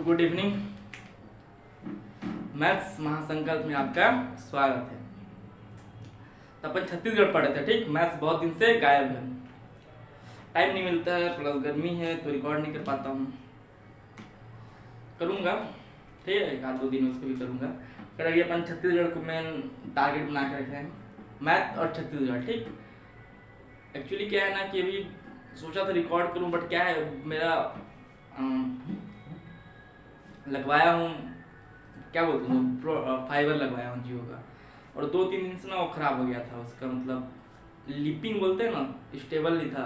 तो good evening. Maths महासंकल्प में आपका स्वागत है। तो अपन छत्तीसगढ़ पढ़े थे, ठीक। मैथ्स बहुत दिन से गायब है, टाइम नहीं मिलता है, प्लस गर्मी है तो रिकॉर्ड नहीं कर पाता हूँ। करूँगा, ठीक है, एक आध दो दिन उसको भी करूँगा। फिर अभी अपन छत्तीसगढ़ को मेन टारगेट बना के रखे हैं, मैथ और छत्तीसगढ़, ठीक। एक्चुअली क्या है ना कि अभी सोचा था रिकॉर्ड करूँ, बट क्या है मेरा लगवाया हूँ, क्या बोलते हैं, फाइबर लगवाया हूँ जियो का, और 2-3 दिन से ना वो ख़राब हो गया था। उसका मतलब लिपिंग बोलते हैं ना, स्टेबल नहीं था।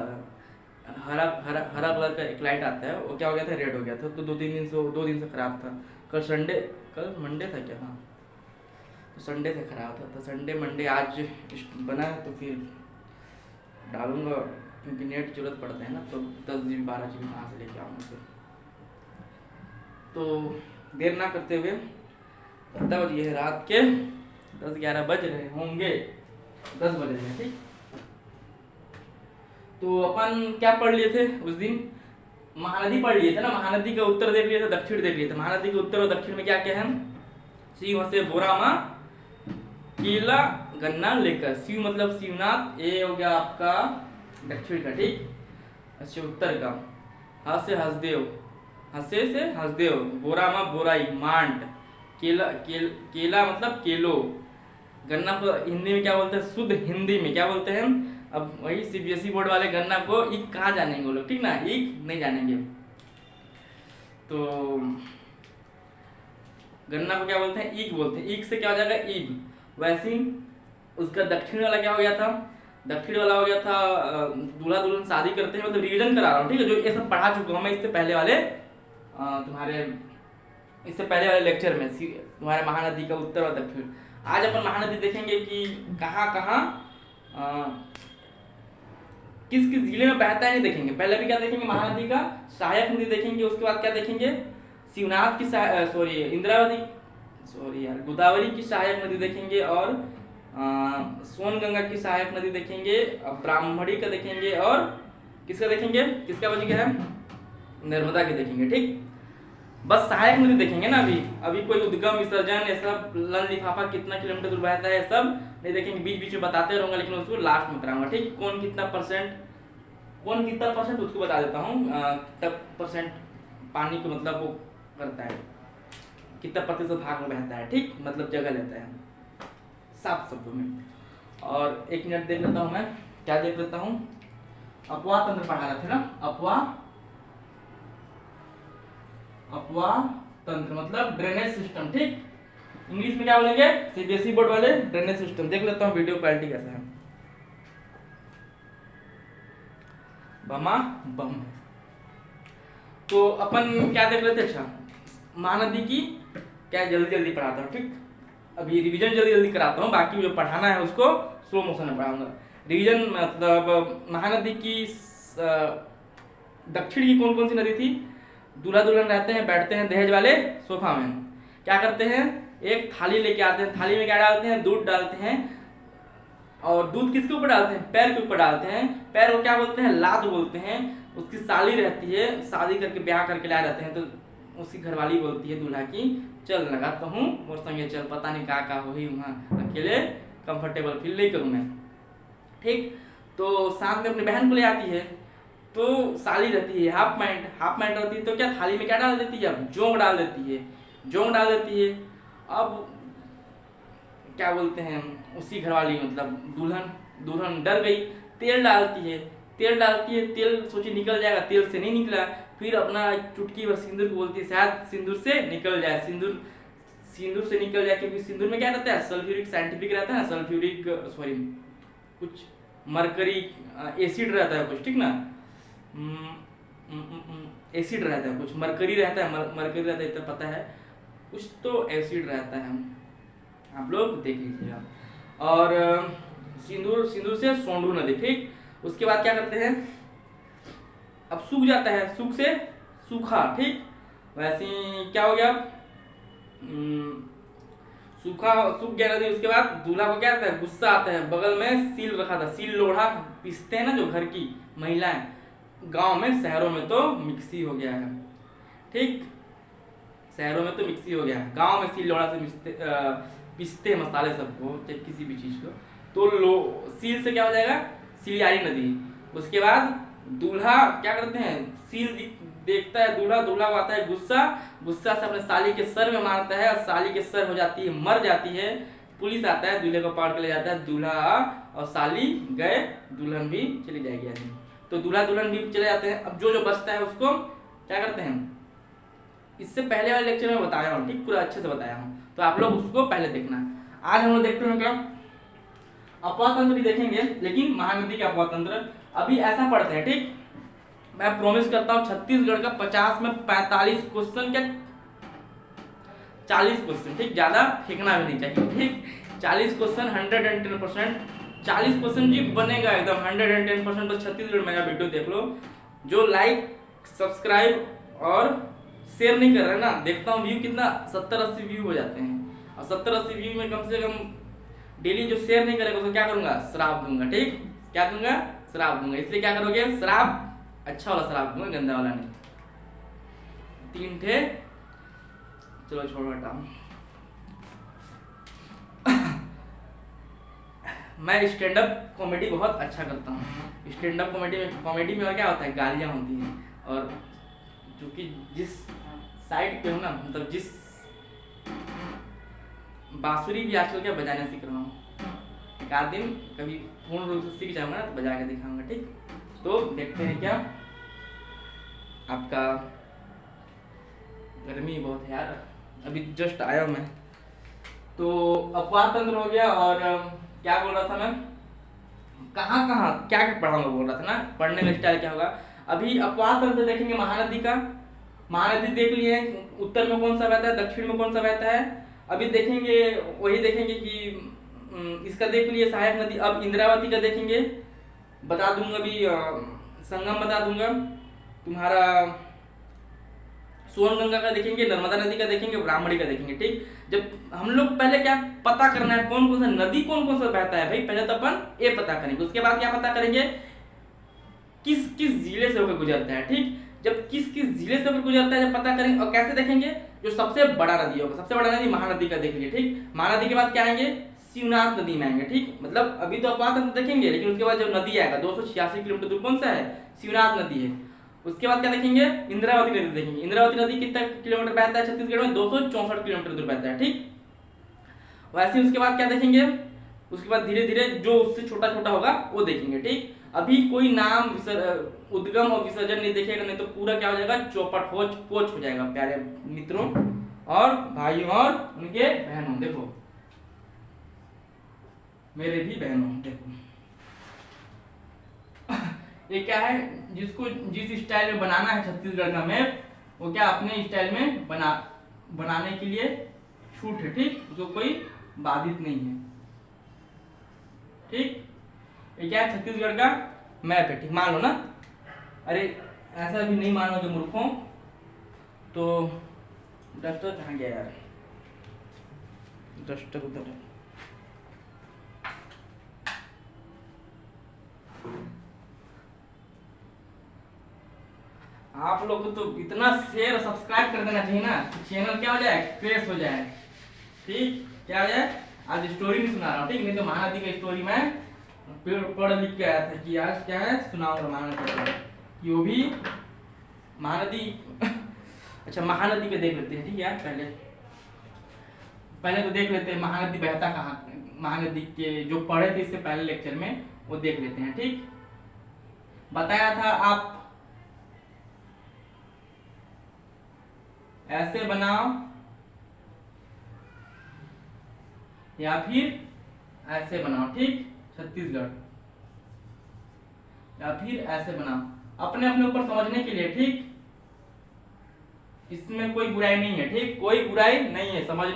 हरा हरा हरा कलर का एक लाइट आता है, वो क्या हो गया था, रेड हो गया था। तो 2 दिन से ख़राब था। कल मंडे था क्या, हाँ, तो संडे से ख़राब था। तो संडे मंडे आज बना है, तो फिर डालूंगा, क्योंकि नेट की जरूरत पड़ता है ना। तो 10 GB 12 GB कहाँ से लेके आऊँगा फिर। तो देर ना करते हुए, 10 बज गए रात के, 10-11 बज रहे होंगे, 10 बज रहे हैं, ठीक। तो अपन क्या पढ़ लिए थे उस दिन, महानदी पढ़ लिए थे ना। महानदी का उत्तर देख लिए थे, दक्षिण देख लिए थे। महानदी के उत्तर और दक्षिण में क्या क्या है, शिव से बोरामा केला गन्ना लेकर। शिव मतलब शिवनाथ, ये हो गया आपका दक्षिण का, ठीक। अच्छा, उत्तर का ह से हसदेव, हसे से हसदेव, बोरामा बोराई, मांड, केला मतलब केलो, गन्ना को हिंदी में क्या बोलते हैं, शुद्ध हिंदी में क्या बोलते हैं। अब वही सीबीएसई बोर्ड वाले गन्ना को ईक कहाँ जानेंगे वो लोग, ठीक ना, ईक नहीं जानेंगे। तो गन्ना को क्या बोलते हैं, ईक बोलते हैं। ईक से क्या हो जाएगा, ईब। वैसे ही उसका दक्षिण वाला क्या हो गया था, दक्षिण वाला हो गया था दूल्हा दुल्हन शादी करते हैं। मतलब रिवीजन करा रहा हूँ, ठीक है, जो ये सब पढ़ा चुका हूँ मैं इससे पहले वाले इससे पहले वाले लेक्चर में, तुम्हारे महानदी का उत्तर और दक्षिण। आज अपन महानदी देखेंगे कि कहाँ कहाँ किस किस जिले में बहता है, नहीं देखेंगे। पहले भी क्या देखेंगे, महानदी का सहायक नदी देखेंगे। उसके बाद क्या देखेंगे, शिवनाथ की गोदावरी की सहायक नदी देखेंगे, और सोनगंगा की सहायक नदी देखेंगे, ब्राह्मणी का देखेंगे, और किसका देखेंगे, किसका बच गया है, नर्मदा की देखेंगे, ठीक। बस सहायक नदी देखेंगे ना। अभी कोई उद्गम विसर्जन ये सब लन लिफाफा कितना किलोमीटर दूर बहता है सब नहीं देखेंगे। बीच बीच में बताते रहूंगा, लेकिन उसको लास्ट में कराऊंगा, ठीक। कौन कितना परसेंट उसको बता देता हूँ, कितना परसेंट पानी को मतलब वो करता है, कितना प्रतिशत भाग में बहता है, ठीक, मतलब जगह लेता है साफ शब्दों में। और 1 मिनट देख लेता हूँ मैं, क्या देख लेता हूँ, अपवाह तंत्र पढ़ा रहे थे ना। अपवाह तंत्र मतलब ड्रेनेज सिस्टम, ठीक। इंग्लिश में क्या बोलेंगे, सीबीएसई बोर्ड वाले ड्रेनेज सिस्टम। देख लेता हूँ वीडियो क्वालिटी कैसा है, बम। तो अपन क्या देख लेते, अच्छा, महानदी की क्या जल्दी पढ़ाता हूँ, ठीक। अभी रिवीजन जल्दी कराता हूँ, बाकी जो पढ़ाना है उसको स्लो मोशन में पढ़ाऊंगा। रिवीजन मतलब महानदी की दक्षिण की कौन कौन सी नदी थी। दूल्हा दुल्हन रहते हैं, बैठते हैं दहेज वाले सोफा में, क्या करते हैं, एक थाली लेके आते हैं। थाली में क्या डालते हैं, दूध डालते हैं, और दूध किसके ऊपर डालते हैं, पैर के ऊपर डालते हैं। पैर को क्या बोलते हैं, लात बोलते हैं। उसकी साली रहती है, शादी करके ब्याह करके लाए रहते हैं, तो उसकी घरवाली बोलती है दूल्हा की, चल लगाता हूँ मोर संगे चल, पता नहीं का हो ही वहाँ, अकेले कंफर्टेबल फील नहीं करूँ मैं, ठीक। तो साथ में अपनी बहन को ले आती है, तो साली रहती है हाफ पैंट रहती है, तो क्या थाली में क्या डाल देती है, अब जोंग डाल देती है। अब क्या बोलते हैं, उसी घरवाली मतलब दुल्हन डर गई, तेल डालती है। तेल सोची निकल जाएगा, तेल से नहीं निकला। फिर अपना चुटकी भर सिंदूर को बोलती है, शायद सिंदूर से निकल जाए, सिंदूर से निकल जाए, क्योंकि सिंदूर में क्या रहता है, सल्फ्यूरिक साइंटिफिक रहता है ना, कुछ मरकरी एसिड रहता है कुछ, ठीक ना, एसिड रहता है कुछ, मरकरी रहता है, इतना पता है, कुछ तो एसिड रहता है, आप लोग देख लीजिएगा। और सिंदूर से सोंडू नदी, ठीक। उसके बाद क्या करते हैं, अब सूख जाता है, सूख से सूखा, ठीक। वैसे क्या हो गया, सूख गया नदी। उसके बाद दूल्हा को क्या आता है, गुस्सा आता है। बगल में सील रखा था, सील लोढ़ा पीसते हैं ना जो घर की महिलाएं, गांव में शहरों में तो मिक्सी हो गया है, ठीक। शहरों में तो मिक्सी हो गया, गांव में सील लोढ़ा से पीसते हैं मसाले सबको, चाहे किसी भी चीज़ को। तो सील से क्या हो जाएगा, सिलियारी नदी। उसके बाद दूल्हा क्या करते हैं, सील देखता है दूल्हा, दूल्हा को आता है गुस्सा, गुस्सा से अपने साली के सर में मारता है और साली के सर हो जाती है, मर जाती है। पुलिस आता है, दूल्हे को पकड़ के ले जाता है, दूल्हा और साली गए, दुल्हन भी चली जाएगी ऐसे। तो दूल्हा दुल्हन भी चले जाते हैं। अब जो जो बचता है उसको क्या करते हैं, इससे पहले वाले लेक्चर में बताया हूँ, ठीक, पूरा अच्छे से बताया हूँ, तो आप लोग उसको पहले देखना। आज हम लोग देखते हैं क्या, अपवातंत्र भी देखेंगे, लेकिन महानदी का अपवातंत्र अभी ऐसा पढ़ते हैं, ठीक। मैं प्रॉमिस करता हूँ छत्तीसगढ़ का 50 में 45 क्वेश्चन, क्या 40 क्वेश्चन, ठीक, ज्यादा फेंकना भी नहीं चाहिए, ठीक। 40 क्वेश्चन 110%, 40 क्वेश्चन जी बनेगा एकदम 110%। तो छत्तीसगढ़ मेगा वीडियो देख लो। जो लाइक सब्सक्राइब और शेयर नहीं कर रहे ना, देखता हूँ व्यू कितना 70-80 व्यू हो जाते हैं, और 70-80 व्यू में कम से कम डेली जो शेयर नहीं करेगा उसको क्या करूंगा, श्राप दूंगा, ठीक। क्या दूंगा, श्राप दूंगा। इसलिए क्या करोगे, श्राप, अच्छा वाला श्राप दूंगा, गंदा वाला नहीं। 3 थे, चलो छोड़ो हटाओ। मैं स्टैंड अप कॉमेडी बहुत अच्छा करता हूँ। स्टैंड अप कॉमेडी में और क्या होता है, गालियाँ होती हैं, और क्योंकि जिस साइड पे हूँ ना, मतलब जिस बांसुरी भी आजकल क्या बजाना सीख रहा हूँ, एक आध दिन कभी पूर्ण रूप से सीख जाऊंगा ना तो बजा के दिखाऊंगा, ठीक। तो देखते हैं क्या, आपका गर्मी बहुत है यार, अभी जस्ट आया हूं मैं। तो अपवाद तंत्र हो गया, और क्या बोल रहा था मैं, कहाँ क्या क्या पढ़ाऊंगा बोल रहा था ना, पढ़ने में स्टाइल क्या होगा। अभी अपवाद तंत्र देखेंगे महानदी का, महानदी देख लिए, उत्तर में कौन सा बहता है, दक्षिण में कौन सा बहता है। अभी देखेंगे, वही देखेंगे कि इसका देख लिए सहायक नदी। अब इंद्रावती का देखेंगे, बता दूंगा अभी, संगम बता दूंगा तुम्हारा, सोनगंगा का देखेंगे, नर्मदा नदी का देखेंगे, ब्राह्मणी का देखेंगे, ठीक। जब हम लोग पहले क्या पता करना है, कौन कौन सा नदी कौन कौन सा बहता है भाई, पहले तो अपन ये पता करेंगे। उसके बाद क्या पता करेंगे, किस किस जिले से होकर गुजरता है, ठीक। जब किस किस जिले से होकर गुजरता है जब पता करेंगे, और कैसे देखेंगे, जो सबसे बड़ा नदी होगा, सबसे बड़ा नदी महानदी का देख लिए, ठीक। महानदी के बाद क्या आएंगे, शिवनाथ नदी में आएंगे, ठीक। मतलब अभी तो अपवाद देखेंगे, लेकिन उसके बाद जब नदी आएगा 286 किलोमीटर दूर कौन सा है, शिवनाथ नदी है। उसके बाद क्या देखेंगे, इंद्रावती नदी देखेंगे। इंद्रावती नदी कितना किलोमीटर बहता है छत्तीसगढ़ में, 264 किलोमीटर दूर बहता है, ठीक। वैसे उसके बाद क्या देखेंगे, उसके बाद धीरे धीरे जो उससे छोटा छोटा होगा वो देखेंगे, ठीक। अभी कोई नाम उद्गम और विसर्जन नहीं देखेगा, नहीं तो पूरा क्या हो जाएगा, चौपट पोच हो जाएगा प्यारे मित्रों और भाइयों और उनके बहनों। देखो मेरे भी बहनों, देखो ये क्या है, जिसको जिस स्टाइल में बनाना है छत्तीसगढ़ का मैप, वो क्या अपने स्टाइल में बनाने के लिए छूट है, ठीक। उसको कोई बाधित नहीं है, ठीक। ये क्या है, छत्तीसगढ़ का मैप है, ठीक, मान लो ना। अरे ऐसा भी नहीं मानोगे मूर्खों, तो डस्टर कहाँ गया यार, डस्टर उधर है। आप लोग को तो इतना शेयर सब्सक्राइब कर देना चाहिए ना, चैनल क्या हो जाए, क्रेश हो जाए, ठीक। क्या हो जाए, आज स्टोरी नहीं सुना रहा हूँ, ठीक। नहीं तो महानदी की स्टोरी में पढ़ लिख के आया था कि आज क्या है, सुनाऊंगा महानदी की, वो भी महानदी। अच्छा महानदी पे देख लेते हैं, ठीक है। पहले तो देख लेते हैं महानदी बहता कहाँ, महानदी के जो पढ़े थे इससे पहले लेक्चर में वो देख लेते हैं, ठीक। बताया था आप ऐसे बनाओ या फिर ऐसे बनाओ, ठीक। छत्तीसगढ़ या फिर ऐसे बनाओ, अपने अपने ऊपर समझने के लिए, ठीक। इसमें कोई बुराई नहीं है, ठीक, कोई बुराई नहीं है, समझ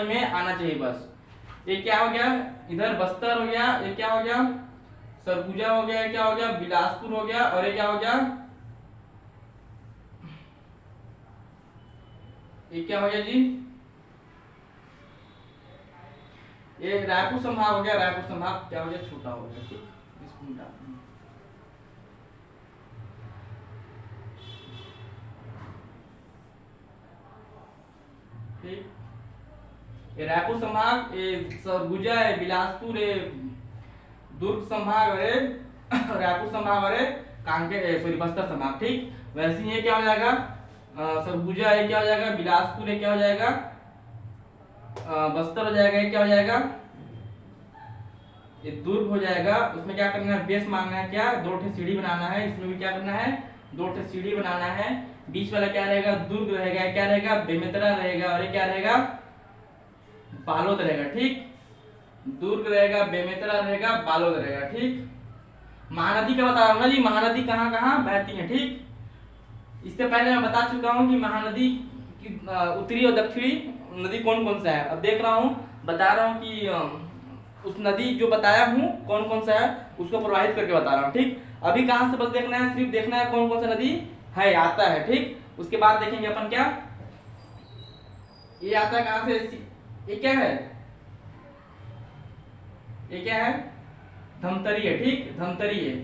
में आना चाहिए बस। ये क्या हो गया, इधर बस्तर हो गया, ये क्या हो गया, सरगुजा हो गया, क्या हो गया, बिलासपुर हो गया, और ये क्या हो गया, ये क्या हो गया जी, ये रायपुर संभाग हो गया। रायपुर संभाग क्या हो गया, छोटा हो गया, ठीक। इसको मिटा दूं। ठीक, ये रायपुर संभाग, ये सरगुजा है, बिलासपुर है, दुर्ग संभाग है, रायपुर संभाग है, कांकेर सॉरी बस्तर संभाग। ठीक, वैसे ही ये क्या हो जाएगा, सरगुजा है क्या हो जाएगा, बिलासपुर है क्या हो जाएगा, बस्तर हो जाएगा, ये क्या हो जाएगा, ये दुर्ग हो जाएगा। उसमें क्या करना है, बेस मांगना है, क्या 2 ठे सीढ़ी बनाना है। इसमें भी क्या करना है, 2 ठे सीढ़ी बनाना है। बीच वाला क्या रहेगा, दुर्ग रहेगा, क्या रहेगा, बेमेतरा रहेगा, और ये क्या रहेगा, बालोद रहेगा। ठीक, दुर्ग रहेगा, बेमेतरा रहेगा, बालोद रहेगा। ठीक, महानदी का बता रहा हूं ना जी, महानदी कहाँ कहाँ बहती है। ठीक, इससे पहले मैं बता चुका हूँ कि महानदी की उत्तरी और दक्षिणी नदी कौन कौन सा है। अब देख रहा हूँ, बता रहा हूँ कि उस नदी जो बताया हूँ कौन कौन सा है उसको प्रवाहित करके बता रहा हूँ। ठीक, अभी कहाँ से बस देखना है, सिर्फ देखना है कौन कौन सा नदी है आता है। ठीक, उसके बाद देखेंगे अपन क्या ये आता है कहाँ से, ये क्या है, ये क्या है, धमतरी है। ठीक, धमतरी है,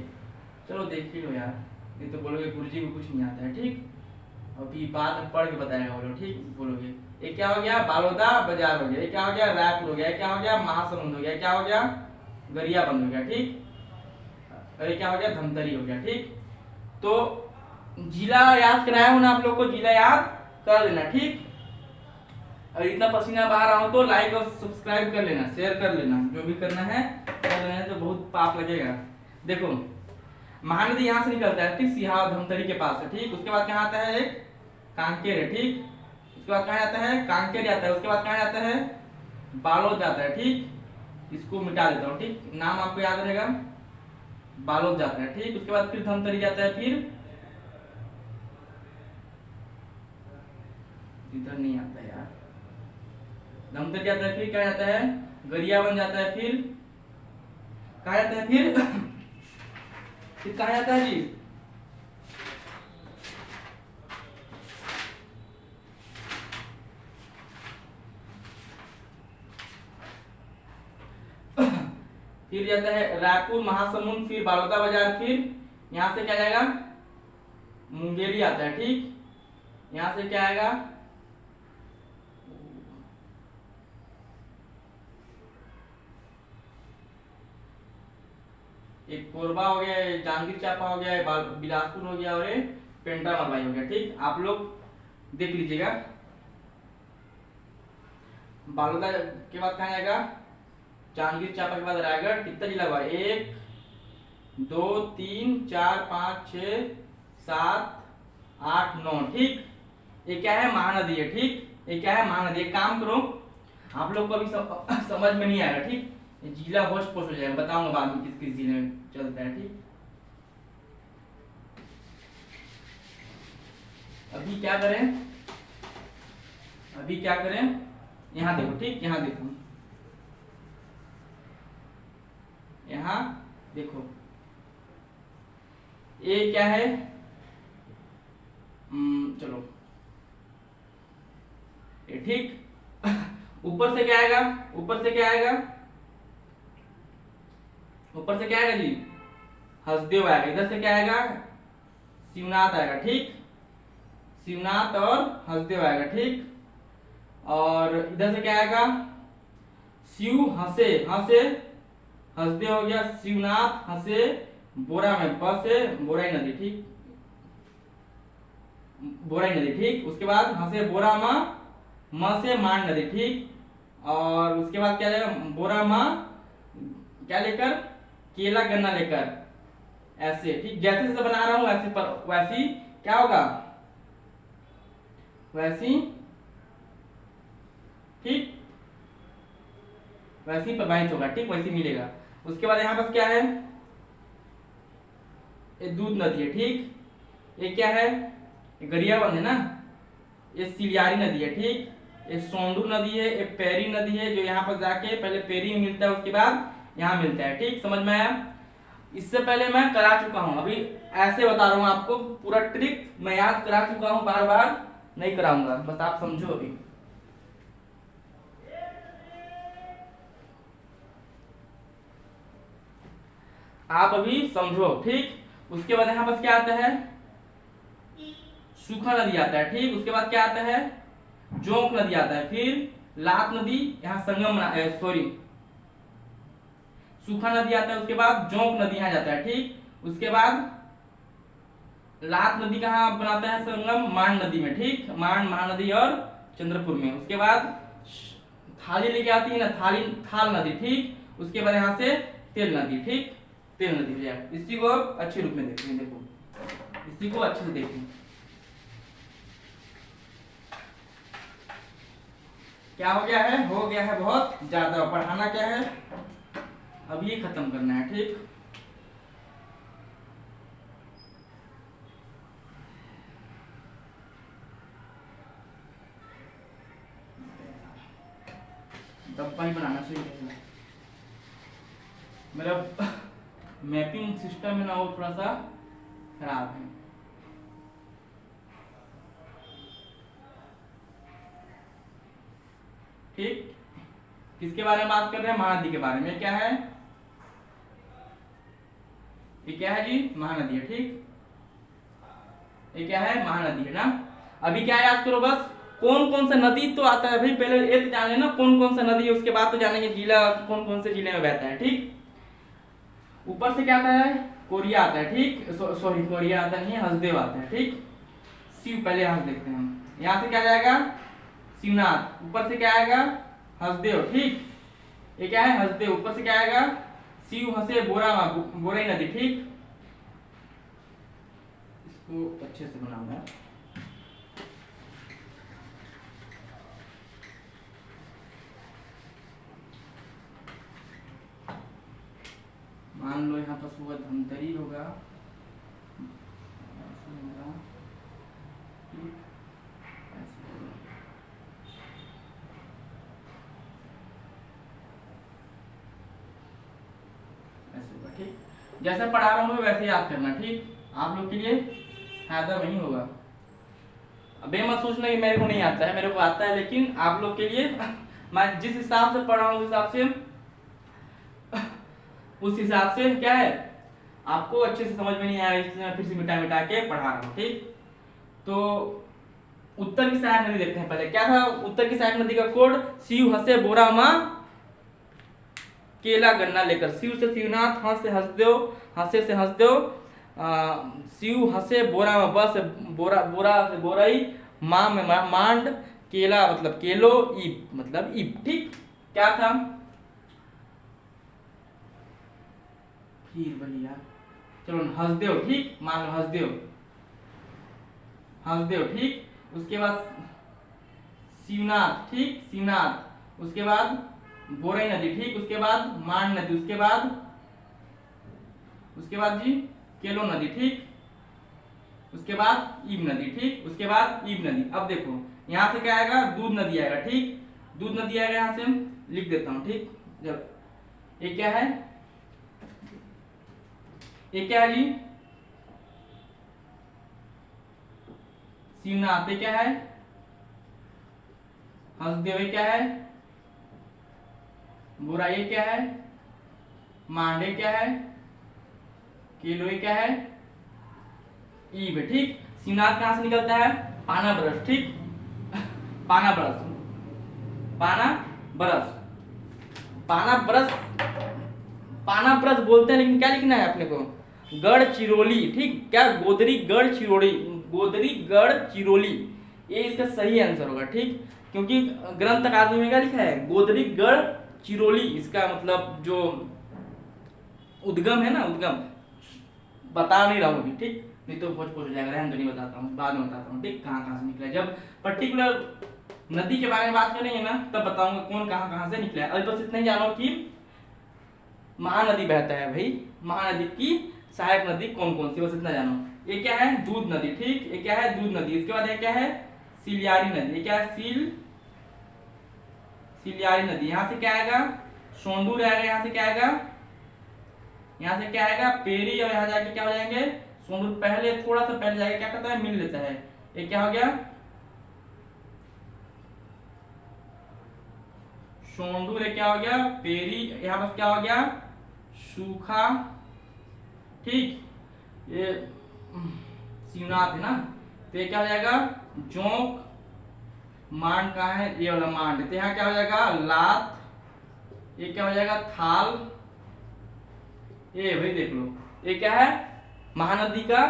चलो देख ही लो यार, नहीं तो बोलोगे गुरुजी को कुछ नहीं आता है। ठीक, अभी बाद में पढ़ के बताएगा बोलो। ठीक, बोलोगे ये क्या हो गया, बालोदा बाजार हो गया, ये क्या हो गया, रायपुर हो गया, ये क्या हो गया, महासमुंद हो गया, क्या हो गया, गरियाबंद हो गया। ठीक, और ये क्या हो गया, धमतरी हो गया। ठीक, तो जिला याद कराया हूं ना आप लोग को, जिला याद कर लेना। ठीक, और इतना पसीना बहा रहा हूं तो लाइक और सब्सक्राइब कर लेना, शेयर कर लेना, जो भी करना है कर लेना, तो बहुत पाप लगेगा। देखो महानदी यहाँ से निकलता है, ठीक, सिहाव धमतरी के पास है। ठीक, उसके बाद कहाँ आता है, एक कांकेर है। ठीक, उसके बाद कहाँ जाता है, कांकेर जाता है, उसके बाद कहाँ जाता है, बालोद जाता है। ठीक, इसको मिटा देता हूँ। ठीक, नाम आपको याद रहेगा, बालोद जाता है। ठीक, उसके बाद फिर धमतरी जाता है, फिर इधर नहीं आता यार, धमतरी जाता है, फिर क्या जाता है, गरियाबंद जाता है, फिर कहाँ जाता है, फिर कहाँ जाता है जी, फिर जाता है रायपुर, महासमुंद, फिर बालोदा बाजार, फिर यहां से क्या जाएगा, मुंगेरी आता है। ठीक, यहां से क्या आएगा, एक कोरबा हो गया, जांजगीर चांपा हो गया, बिलासपुर हो गया, और ये पेंड्रा मरवाई हो गया। ठीक, आप लोग देख लीजिएगा। बालोदा के बाद कहाँ आएगा, जांजगीर चांपा के बाद रायगढ़। कितना जिला हुआ, 1 2 3 4 5 6 7 8 9। ठीक, ये क्या है, महानदी है। ठीक, ये क्या है, महानदी। एक काम करो, आप लोग को अभी समझ में नहीं आएगा। ठीक, ये जिला होश पोस्ट हो जाएगा, बताऊंगा बाद में किस किस जिले में चलता है। ठीक, अभी क्या करें, अभी क्या करें, यहां देखो। ठीक, यहां देखो, यहां देखो, ये क्या है, चलो ये ठीक, ऊपर से क्या आएगा, ऊपर से क्या आएगा, ऊपर से क्या आएगा जी, हसदेव आएगा। इधर से क्या आएगा, शिवनाथ आएगा। ठीक, शिवनाथ और हसदेव आएगा। ठीक, और इधर से क्या आएगा, शिव हसे, हसे हसदेव हो गया, शिवनाथ हसे, बोरा में ब से बोराई नदी। ठीक, बोराई नदी। ठीक, उसके बाद हसे बोरा माँ, म से मान नदी। ठीक, और उसके बाद क्या जाएगा, बोरा माँ क्या लेकर, केला गन्ना लेकर, ऐसे। ठीक, जैसे जैसे बना रहा हूं ऐसे पर वैसी क्या होगा, वैसी। ठीक, वैसी प्रवाहित होगा। ठीक, वैसी मिलेगा। उसके बाद यहाँ पर क्या है, ये दूध नदी है। ठीक, ये क्या है, गरियाबंद है ना, ये सिलियारी नदी है। ठीक, ये सोंडू नदी है, ये पेरी नदी है, जो यहाँ पर जाके पहले पेरी में मिलता है, उसके बाद यहाँ मिलता है। ठीक, समझ में आया। इससे पहले मैं करा चुका हूँ, अभी ऐसे बता रहा हूँ आपको, पूरा ट्रिक मैं याद करा चुका हूँ, बार बार नहीं कराऊंगा, बस आप समझो। अभी आप अभी समझो। ठीक, उसके बाद यहाँ पास क्या आता है, सूखा नदी आता है। ठीक, उसके बाद क्या आता है, जोंक नदी आता है, फिर लात नदी यहाँ संगम सॉरी सूखा नदी आता है, उसके बाद जोंक नदी यहाँ जाता है, ठीक। उसके बाद लात नदी कहाँ बनाता है संगम, मांड नदी में, ठीक, मांड महानदी और चंद्रपुर में। उसके बाद थाली लेके आती है ना, थाल नदी, ठीक। उसके बाद यहाँ से तेल नदी, ठीक, तेल नदी हो जाए। इसी को अच्छे रूप में देखें, देखो इसी को अच्छे से देखें। क्या हो गया है, हो गया है बहुत ज्यादा। पढ़ाना क्या है, अब ये खत्म करना है, ठीक। डब्बा ही बनाना चाहिए। मेरा मैपिंग सिस्टम है ना, वो थोड़ा सा खराब है। ठीक, किसके बारे में बात कर रहे हैं, महानदी के बारे में। क्या है ये, क्या है जी, महानदी है, ठीक। ये क्या है, महानदी है ना। अभी क्या याद करो बस, कौन कौन सा नदी तो आता है भाई, पहले ये तो जान लेना कौन कौन सा नदी है, उसके बाद तो जानेंगे जिला कौन कौन से जिले में बहता है, ठीक। ऊपर से क्या आता है, कोरिया आता है, ठीक, सॉरी कोरिया आता नहीं है, हसदेव आता है, ठीक। शिव पहले यहाँ देखते हैं हम, यहाँ से क्या जाएगा, शिवनाथ। ऊपर से क्या आएगा, हसदेव, ठीक। ये क्या है, हसदेव। ऊपर से क्या आएगा, शिव हसे बोराई नदी, ठीक। इसको अच्छे से बनाऊंगा। मान लो यहाँ पर होगा धमतरी होगा, ठीक। जैसे पढ़ा रहा हूँ वैसे याद करना, ठीक। आप लोग के लिए फायदा वही होगा। अब ये मत सोचना कि मेरे को नहीं आता है, मेरे को आता है, लेकिन आप लोग के लिए मैं जिस हिसाब से पढ़ा हूँ उस हिसाब से क्या है, आपको अच्छे से समझ में नहीं आया, इसलिए मैं फिर से मिटा मिटा के पढ़ा रहा हूँ, ठीक। तो उत्तर की सहायक नदी देखते हैं पहले। क्या था उत्तर की सहायक नदी का कोड, शिव हसे बोरा माँ केला गन्ना लेकर। शिव से शिवनाथ, हंस से हंसदेव, हंसे से हंसदेव, शिव हसे बोरा में बस, बोरा बोरा से बोराई, माँ में मांड, केला मतलब केलो, ईब मतलब ईब, ठीक। क्या था फिर भैया, चलो हंसदेव, ठीक, मान लो हंसदेव, हंसदेव, ठीक। उसके बाद शिवनाथ, ठीक, शिवनाथ। उसके बाद बोराई नदी, ठीक। उसके बाद मांड नदी, उसके बाद जी केलो नदी, ठीक। उसके बाद ईब नदी, ठीक। उसके बाद ईब नदी। अब देखो यहाँ से क्या आएगा, दूध नदी आएगा, ठीक। दूध नदी आएगा, यहाँ से हम लिख देता हूँ, ठीक। जब ये क्या है, ये क्या है जी, शिवनाथ। ये क्या है, हंसदेव। ये क्या है, बुराई क्या है, मांडे क्या है, केलोई क्या है, ईब, ठीक। शिवनाथ कहां से निकलता है, पाना ब्रश, ठीक। पाना ब्रश, पाना ब्रश, पाना ब्रश, पाना ब्रश बोलते हैं, लेकिन क्या लिखना है अपने को, गढ़ चिरोली, ठीक। क्या, गोदरी गढ़ चिरोली, गोदरी गढ़ चिरोली, ये इसका सही आंसर होगा, ठीक। क्योंकि ग्रंथ अकादमी में क्या लिखा है, गोदरी गढ़ चिरोली। इसका मतलब जो उद्गम है ना, उद्गम बता नहीं रहा हूँ अभी, ठीक। नहीं तो बहुत हो जाएगा, रहने दो, नहीं बताता हूँ, बाद में बताता हूँ, ठीक। कहाँ से निकला, जब पर्टिकुलर नदी के बारे में बात करेंगे ना तब बताऊंगा कौन कहाँ से निकला है। अभी बस इतना ही जानो कि महानदी बहता है भाई, महानदी की सहायक नदी कौन कौन सी, बस इतना जानो। ये क्या है, दूध नदी, ठीक। ये क्या है, दूध नदी। इसके बाद ये क्या है, सिलियारी नदी। ये क्या है, सिलियारी नदी। यहाँ से क्या आएगा, सोंदूर आएगा। यहाँ से क्या आएगा, यहाँ से क्या आएगा, पेरी, और यहाँ जाके क्या हो जाएंगे, सोंदूर। पहले थोड़ा सा पहले जाके क्या करता है, मिल लेता है। ये क्या हो गया, सोंदूर। क्या हो गया, पेरी। यहाँ पर क्या हो गया, सूखा, ठीक। ये शिवनाथ है ना, तो ये क्या हो जाएगा, जोंक, मांड कहाँ है, ये वाला मांड, तो यहाँ क्या हो जाएगा लात, ये क्या हो जाएगा थाल, ये भाई देख लो ये क्या है महानदी का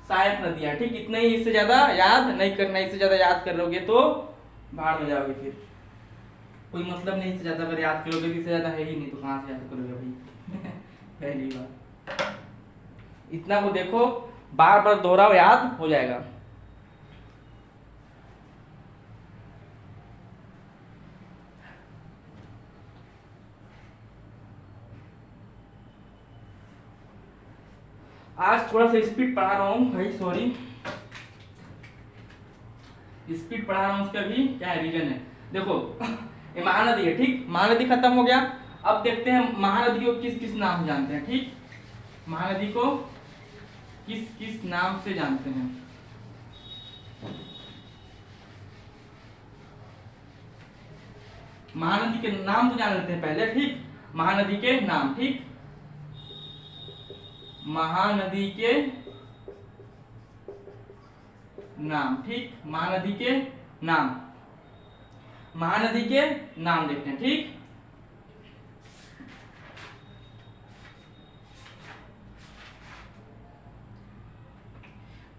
सहायक नदियां, ठीक। इतना ही, इससे ज्यादा याद नहीं करना, इससे ज्यादा याद कर लोगे तो भाड़ में जाओगे, फिर कोई मतलब नहीं, इससे ज्यादा अगर याद करोगे, इससे ज्यादा है ही नहीं तो कहाँ से याद करोगे भाई पहली बात इतना को देखो, बार बार दोहराओ, याद हो जाएगा। आज थोड़ा सा स्पीड पढ़ा रहा हूँ भाई, सॉरी, स्पीड पढ़ा रहा हूँ, उसका भी क्या है रीजन है। देखो ये महानदी है, ठीक, महानदी खत्म हो गया। अब देखते हैं महानदी को किस किस नाम से जानते हैं, ठीक, महानदी को किस किस नाम से जानते हैं। महानदी के नाम तो जान लेते हैं पहले, ठीक, महानदी के नाम, ठीक, महानदी के नाम, ठीक, महानदी के नाम, महानदी के नाम देखते हैं, ठीक।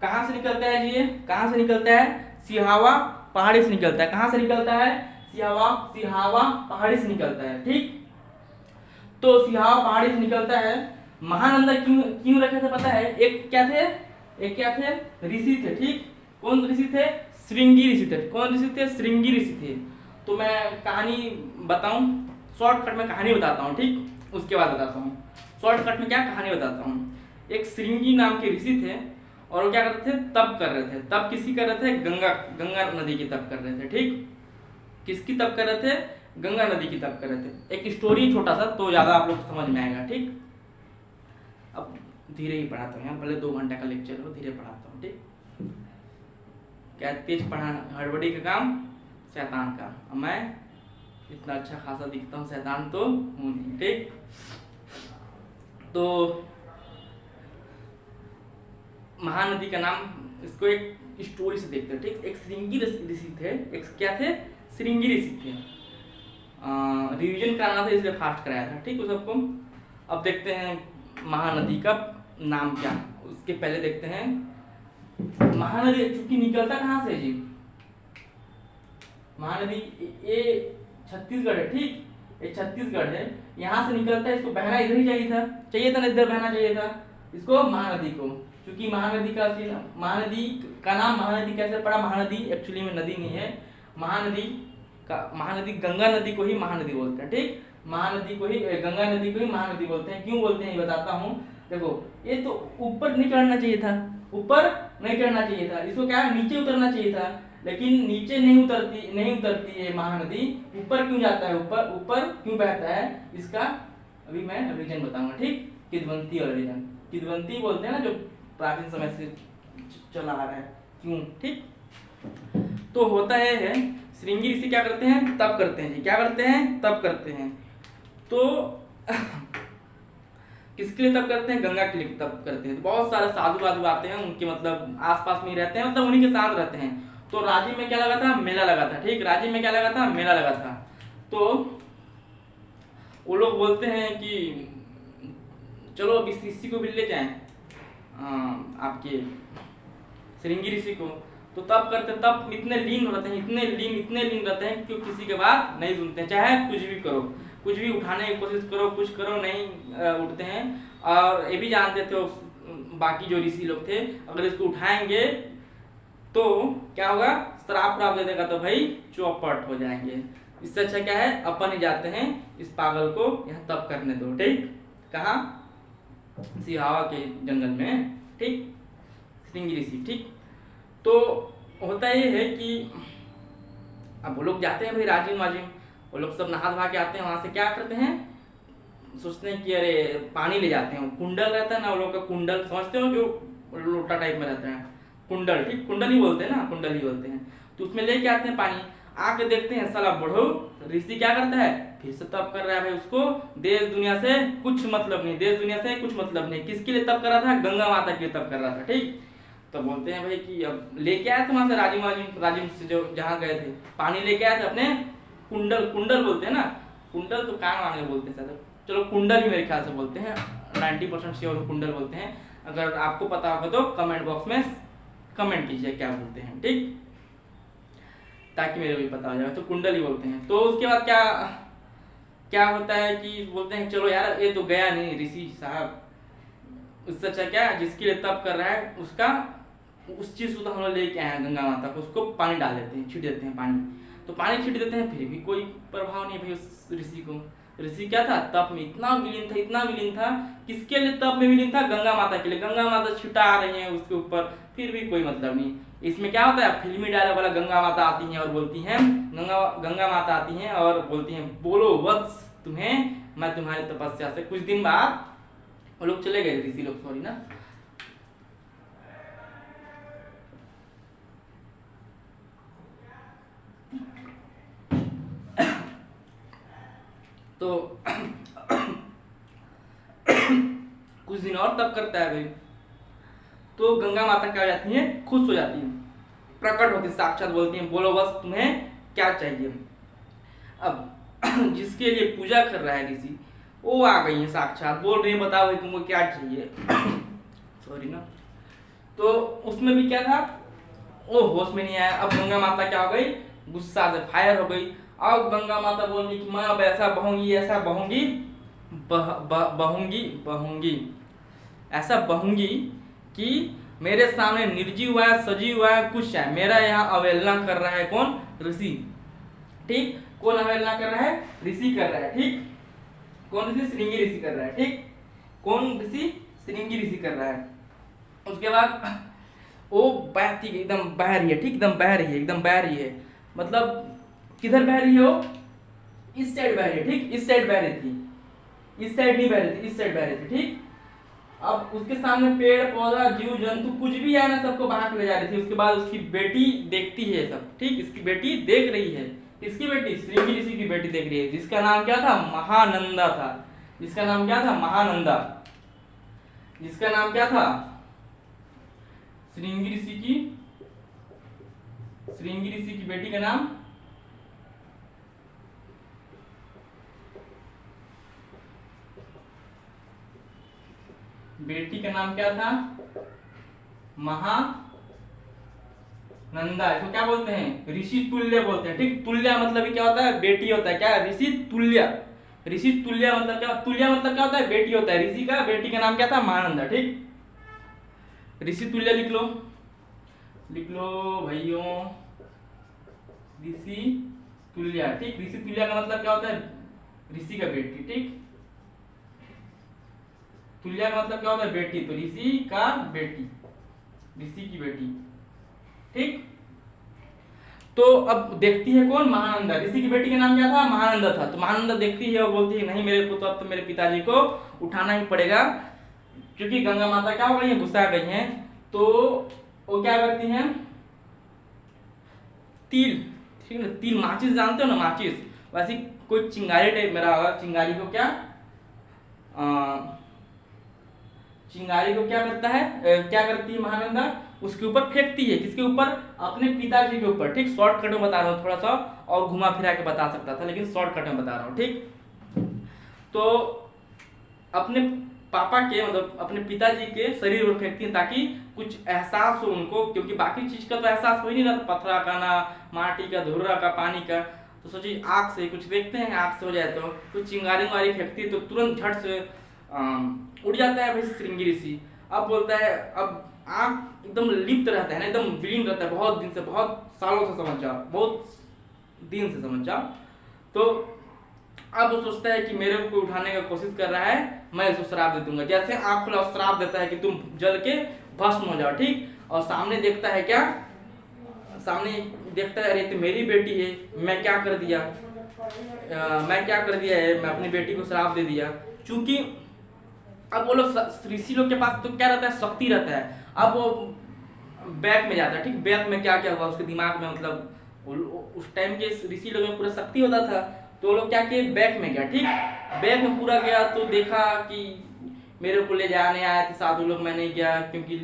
कहां से निकलता है जी, ये कहां से निकलता है, सिहावा पहाड़ी से निकलता है। कहां से निकलता है, सिहावा पहाड़ी से निकलता है, ठीक। तो सिहावा पहाड़ी से निकलता है। महानंदा क्यों क्यों रखे थे पता है, एक क्या थे, एक क्या थे, ऋषि थे, ठीक। कौन ऋषि थे, श्रृंगी ऋषि थे। कौन ऋषि थे, श्रृंगी ऋषि थे। तो मैं कहानी बताऊं, शॉर्टकट में कहानी बताता हूँ, ठीक, उसके बाद बताता हूँ शॉर्टकट में क्या कहानी बताता हूँ। एक श्रृंगी नाम के ऋषि थे और वो क्या करते थे, तप कर रहे थे। तप किसकी कर रहे थे, गंगा नदी की तप कर रहे थे, ठीक। किसकी तप कर रहे थे, गंगा नदी की तप कर रहे थे। एक स्टोरी छोटा सा, तो ज्यादा आप लोग समझ में आएगा, ठीक। अब धीरे ही पढ़ाता हूँ यार, भले 2 घंटे का लेक्चर हो, धीरे पढ़ाता हूँ, ठीक। क्या तेज पढ़ा, हड़बड़ी का काम शैतान का। अब मैं इतना अच्छा खासा दिखता हूँ, शैतान तो हूँ नहीं, ठीक। तो महानदी का नाम, इसको एक स्टोरी से देखते हैं, ठीक। एक श्रृंगी ऋषि थे, एक क्या थे, श्रृंगी ऋषि थे। रिवीजन कराना था इसलिए फास्ट कराया था, ठीक, उस सबको। अब देखते हैं महानदी का नाम क्या, उसके पहले देखते हैं महानदी चूंकि निकलता कहाँ से जी, महानदी ये छत्तीसगढ़ है, ठीक, ये छत्तीसगढ़ है, यहाँ से निकलता है। इसको बहना इधर ही चाहिए था ना, इधर बहना चाहिए था इसको, महानदी को। क्योंकि महानदी का नाम महानदी कैसे पड़ा, महानदी एक्चुअली में नदी नहीं है, महानदी गंगा नदी को ही महानदी बोलते हैं, ठीक। महानदी को ही, गंगा नदी को ही महानदी बोलते हैं। क्यों बोलते हैं ये बताता हूँ। देखो ये तो ऊपर नहीं चढ़ना चाहिए था, ऊपर नहीं चढ़ना चाहिए था, इसको क्या नीचे उतरना चाहिए था, लेकिन नीचे नहीं उतरती है महानदी, ऊपर क्यों जाता है, ऊपर क्यों बहता है, इसका अभी मैं रीजन बताऊंगा, ठीक। किदवंती वाला रीजन, किदवंती बोलते हैं ना, जो प्राचीन समय से चला आ रहा है, क्यों, ठीक। तो होता है श्रृंगी ऋषि क्या करते हैं, तप करते हैं जी, क्या करते हैं, तप करते हैं। तो किसके लिए तप करते हैं, गंगा के लिए तप करते हैं। तो बहुत सारे साधु वाधु आते हैं, उनके मतलब आसपास में ही रहते हैं, मतलब उन्हीं के साथ रहते हैं। तो राजिम में क्या लगा था, मेला लगा था, ठीक, राजिम में क्या लगा था, मेला लगा था। तो वो लोग बोलते हैं कि चलो अब इस ऋषि को भी ले जाएं, आपके श्रृंगी ऋषि को। तो तब करते, तब इतने लीन रहते हैं, इतने लीन रहते हैं कि किसी के बात नहीं सुनते हैं, चाहे कुछ भी करो, कुछ भी उठाने की कोशिश करो, कुछ करो, नहीं उठते हैं। और ये भी जानते थे बाकी जो ऋषि लोग थे, अगर इसको उठाएंगे तो क्या होगा, श्राप दे देगा, तो भाई चौपट हो जाएंगे। इससे अच्छा क्या है, अपन ही जाते हैं, इस पागल को यहाँ तप करने दो, ठीक। कहाँ, सिहावा के जंगल में, ठीक, श्रृंगी ऋषि, ठीक। तो होता ये है कि अब वो लोग जाते हैं भाई राजिम वाजिम, वो लोग सब नहा धोवा के आते हैं, वहां से क्या करते हैं, सोचते हैं कि अरे पानी ले जाते हैं। कुंडल रहता है ना, वो लोग का कुंडल समझते हो, जो लोटा टाइप में रहता है, कुंडल, ठीक, कुंडल ही बोलते हैं ना, कुंडल ही बोलते हैं। तो उसमें लेके आते हैं पानी, आके देखते हैं साला बढ़ो ऋषि क्या करता है, फिर से तप कर रहा है भाई। उसको देश दुनिया से कुछ मतलब नहीं, देश दुनिया से कुछ मतलब नहीं। किसके लिए तप कर रहा था, गंगा माता के लिए तप कर रहा था, ठीक। तो बोलते हैं भाई कि अब लेके आए थे वहां से राजिम से जो जहाँ गए थे, पानी लेके आए थे अपने कुंडल, कुंडल बोलते हैं ना, कुंडल तो कान वाले बोलते हैं शायद, चलो कुंडल ही मेरे ख्याल से बोलते हैं, 90% श्योर कुंडल बोलते हैं। अगर आपको पता होगा तो कमेंट बॉक्स में कमेंट कीजिए क्या बोलते हैं, ठीक, ताकि मेरे को भी पता हो जाए। तो कुंडल ही बोलते हैं। तो उसके बाद क्या क्या होता है कि बोलते हैं चलो यार ये तो गया नहीं ऋषि साहब, उससे अच्छा क्या जिसके लिए तप कर रहा है उसका उस चीज को तो हम लोग लेके आए हैं गंगा माता को, उसको पानी डाल देते हैं, छीट देते हैं पानी, तो पानी छीट देते हैं, फिर भी कोई प्रभाव नहीं भाई उस ऋषि को। ऋषि क्या था, तप में इतना विलीन था, इतना विलीन था, किसके लिए तप में विलीन था, गंगा माता के लिए। गंगा माता छिटा रही है उसके ऊपर, फिर भी कोई मतलब नहीं। इसमें क्या होता है, फिल्मी डायलॉग वाला, गंगा माता आती हैं और बोलती हैं, गंगा माता आती हैं और बोलती हैं बोलो वत्स तुम्हें मैं तुम्हारी तपस्या से। कुछ दिन बाद वो लोग चले गए, ऋषि लोग, सॉरी ना, तो कुछ दिन और तप करता है भाई, तो गंगा माता क्या हो जाती है, खुश हो जाती है, प्रकट होती, साक्षात बोलती हैं बोलो बस तुम्हें क्या चाहिए। अब जिसके लिए पूजा कर रहा है ऋषि, वो आ गई है साक्षात, बोल रही है बताओ भाई तुमको क्या चाहिए सॉरी ना। तो उसमें भी क्या था, वो होश में नहीं आया। अब गंगा माता क्या हो गई, गुस्सा से फायर हो गई। अब गंगा माता बोली कि मैं अब ऐसा बहूंगी, ऐसा बहूंगी, बहूंगी ऐसा बहूंगी कि मेरे सामने निर्जीव है, सजीव है, कुछ है, मेरा यहाँ अवहेलना कर रहा है कौन, ऋषि, ठीक, कौन अवहेलना कर रहा है, ऋषि कर रहा है, ठीक, कौन ऋषि, श्रृंगी ऋषि कर रहा है, ठीक, कौन ऋषि, श्रृंगी ऋषि कर रहा है। उसके बाद वो बहती एकदम बह रही है, ठीक, एकदम बह रही है, एकदम बह रही है, मतलब किधर बह रही है वो, इस साइड बह रही है, ठीक, इस साइड बह रही थी, इस साइड नहीं बह रही थी, इस साइड बह रही थी, ठीक। अब उसके सामने पेड़ पौधा जीव जंतु कुछ भी है ना, सबको बहा के ले जा रही थी। उसके बाद उसकी बेटी देखती है सब, ठीक, इसकी बेटी देख रही है, किसकी बेटी, श्रृंगी ऋषि की बेटी देख रही है, जिसका नाम क्या था, महानंदा था, जिसका नाम क्या था, महानंदा, जिसका नाम क्या था, श्रृंगी ऋषि की बेटी का नाम क्या था, महानंदा। इसको क्या बोलते हैं, ऋषि तुल्य बोलते हैं, ठीक। तुल्य मतलब क्या होता है, बेटी होता है, क्या, ऋषि तुल्य, ऋषि तुल्य मतलब क्या, तुल्य मतलब क्या होता है, बेटी होता है, ऋषि का बेटी का नाम क्या था, महानंदा, ठीक। ऋषि तुल्य लिख लो भाइयों, ऋषि तुल्य, ठीक। ऋषि तुल्य का मतलब क्या होता है, ऋषि का बेटी, ठीक। तुल्य का मतलब क्या होता है, बेटी, तो ऋषि का बेटी, ऋषि की बेटी, ठीक। तो अब देखती है कौन, महानंदा, ऋषि की बेटी का नाम क्या था, महानंदा था। तो महानंदा देखती है और बोलती है नहीं मेरे को तो अब तो मेरे पिताजी को उठाना ही पड़ेगा, क्योंकि गंगा माता क्या हो गई है, गुस्सा गई हैं। तो वो क्या करती हैं, तिल, ठीक है, तिल, माचिस जानते हो ना, माचिस, वैसे कोई चिंगारी टाइप मेरा होगा, चिंगारी को क्या चिंगारी को क्या करता है, क्या करती है महानंदा, उसके ऊपर फेंकती है, किसके ऊपर, अपने पिताजी के ऊपर, ठीक। शॉर्टकट में बता रहा हूँ, थोड़ा सा और घुमा फिरा के बता सकता था, लेकिन शॉर्टकट में बता रहा हूँ, ठीक। तो अपने पापा के मतलब अपने पिताजी के शरीर पर फेंकती हैं, ताकि कुछ एहसास हो उनको, क्योंकि बाकी चीज का तो एहसास हो ही नहीं रहा, पत्थरा का ना माटी का, धुर्रा का, पानी का। तो सोचिए आग से कुछ देखते हैं, आग से हो जाए तो कुछ चिंगारी वारी फेंकती है, तो तुरंत झट से उड़ जाता है भाई श्रृंगी ऋषि। अब बोलता है, अब आग एकदम लिप्त रहता है ना, एकदम विलीन रहता है, बहुत दिन से, बहुत सालों से समझ जाओ, बहुत दिन से समझ जाओ। तो अब वो सोचता है कि मेरे को उठाने का कोशिश कर रहा है, मैं इसको श्राप दे दूंगा। जैसे आग खुला श्राप देता है कि तुम जल के भस्म हो जाओ, ठीक। और सामने देखता है क्या, सामने देखता है अरे तो मेरी बेटी है, मैं क्या कर दिया है, मैं अपनी बेटी को श्राप दे दिया। चूंकि अब वो लोग ऋषि लोग के पास तो क्या रहता है, शक्ति रहता है। अब वो बैक में जाता है, ठीक। बैक में क्या क्या हुआ उसके दिमाग में, मतलब उस टाइम के ऋषि लोग में पूरा शक्ति होता था, तो लोग क्या किए, बैक में गया, ठीक। बैक में पूरा गया तो देखा कि मेरे को ले जाने आए थे साधु लोग, मैं नहीं गया क्योंकि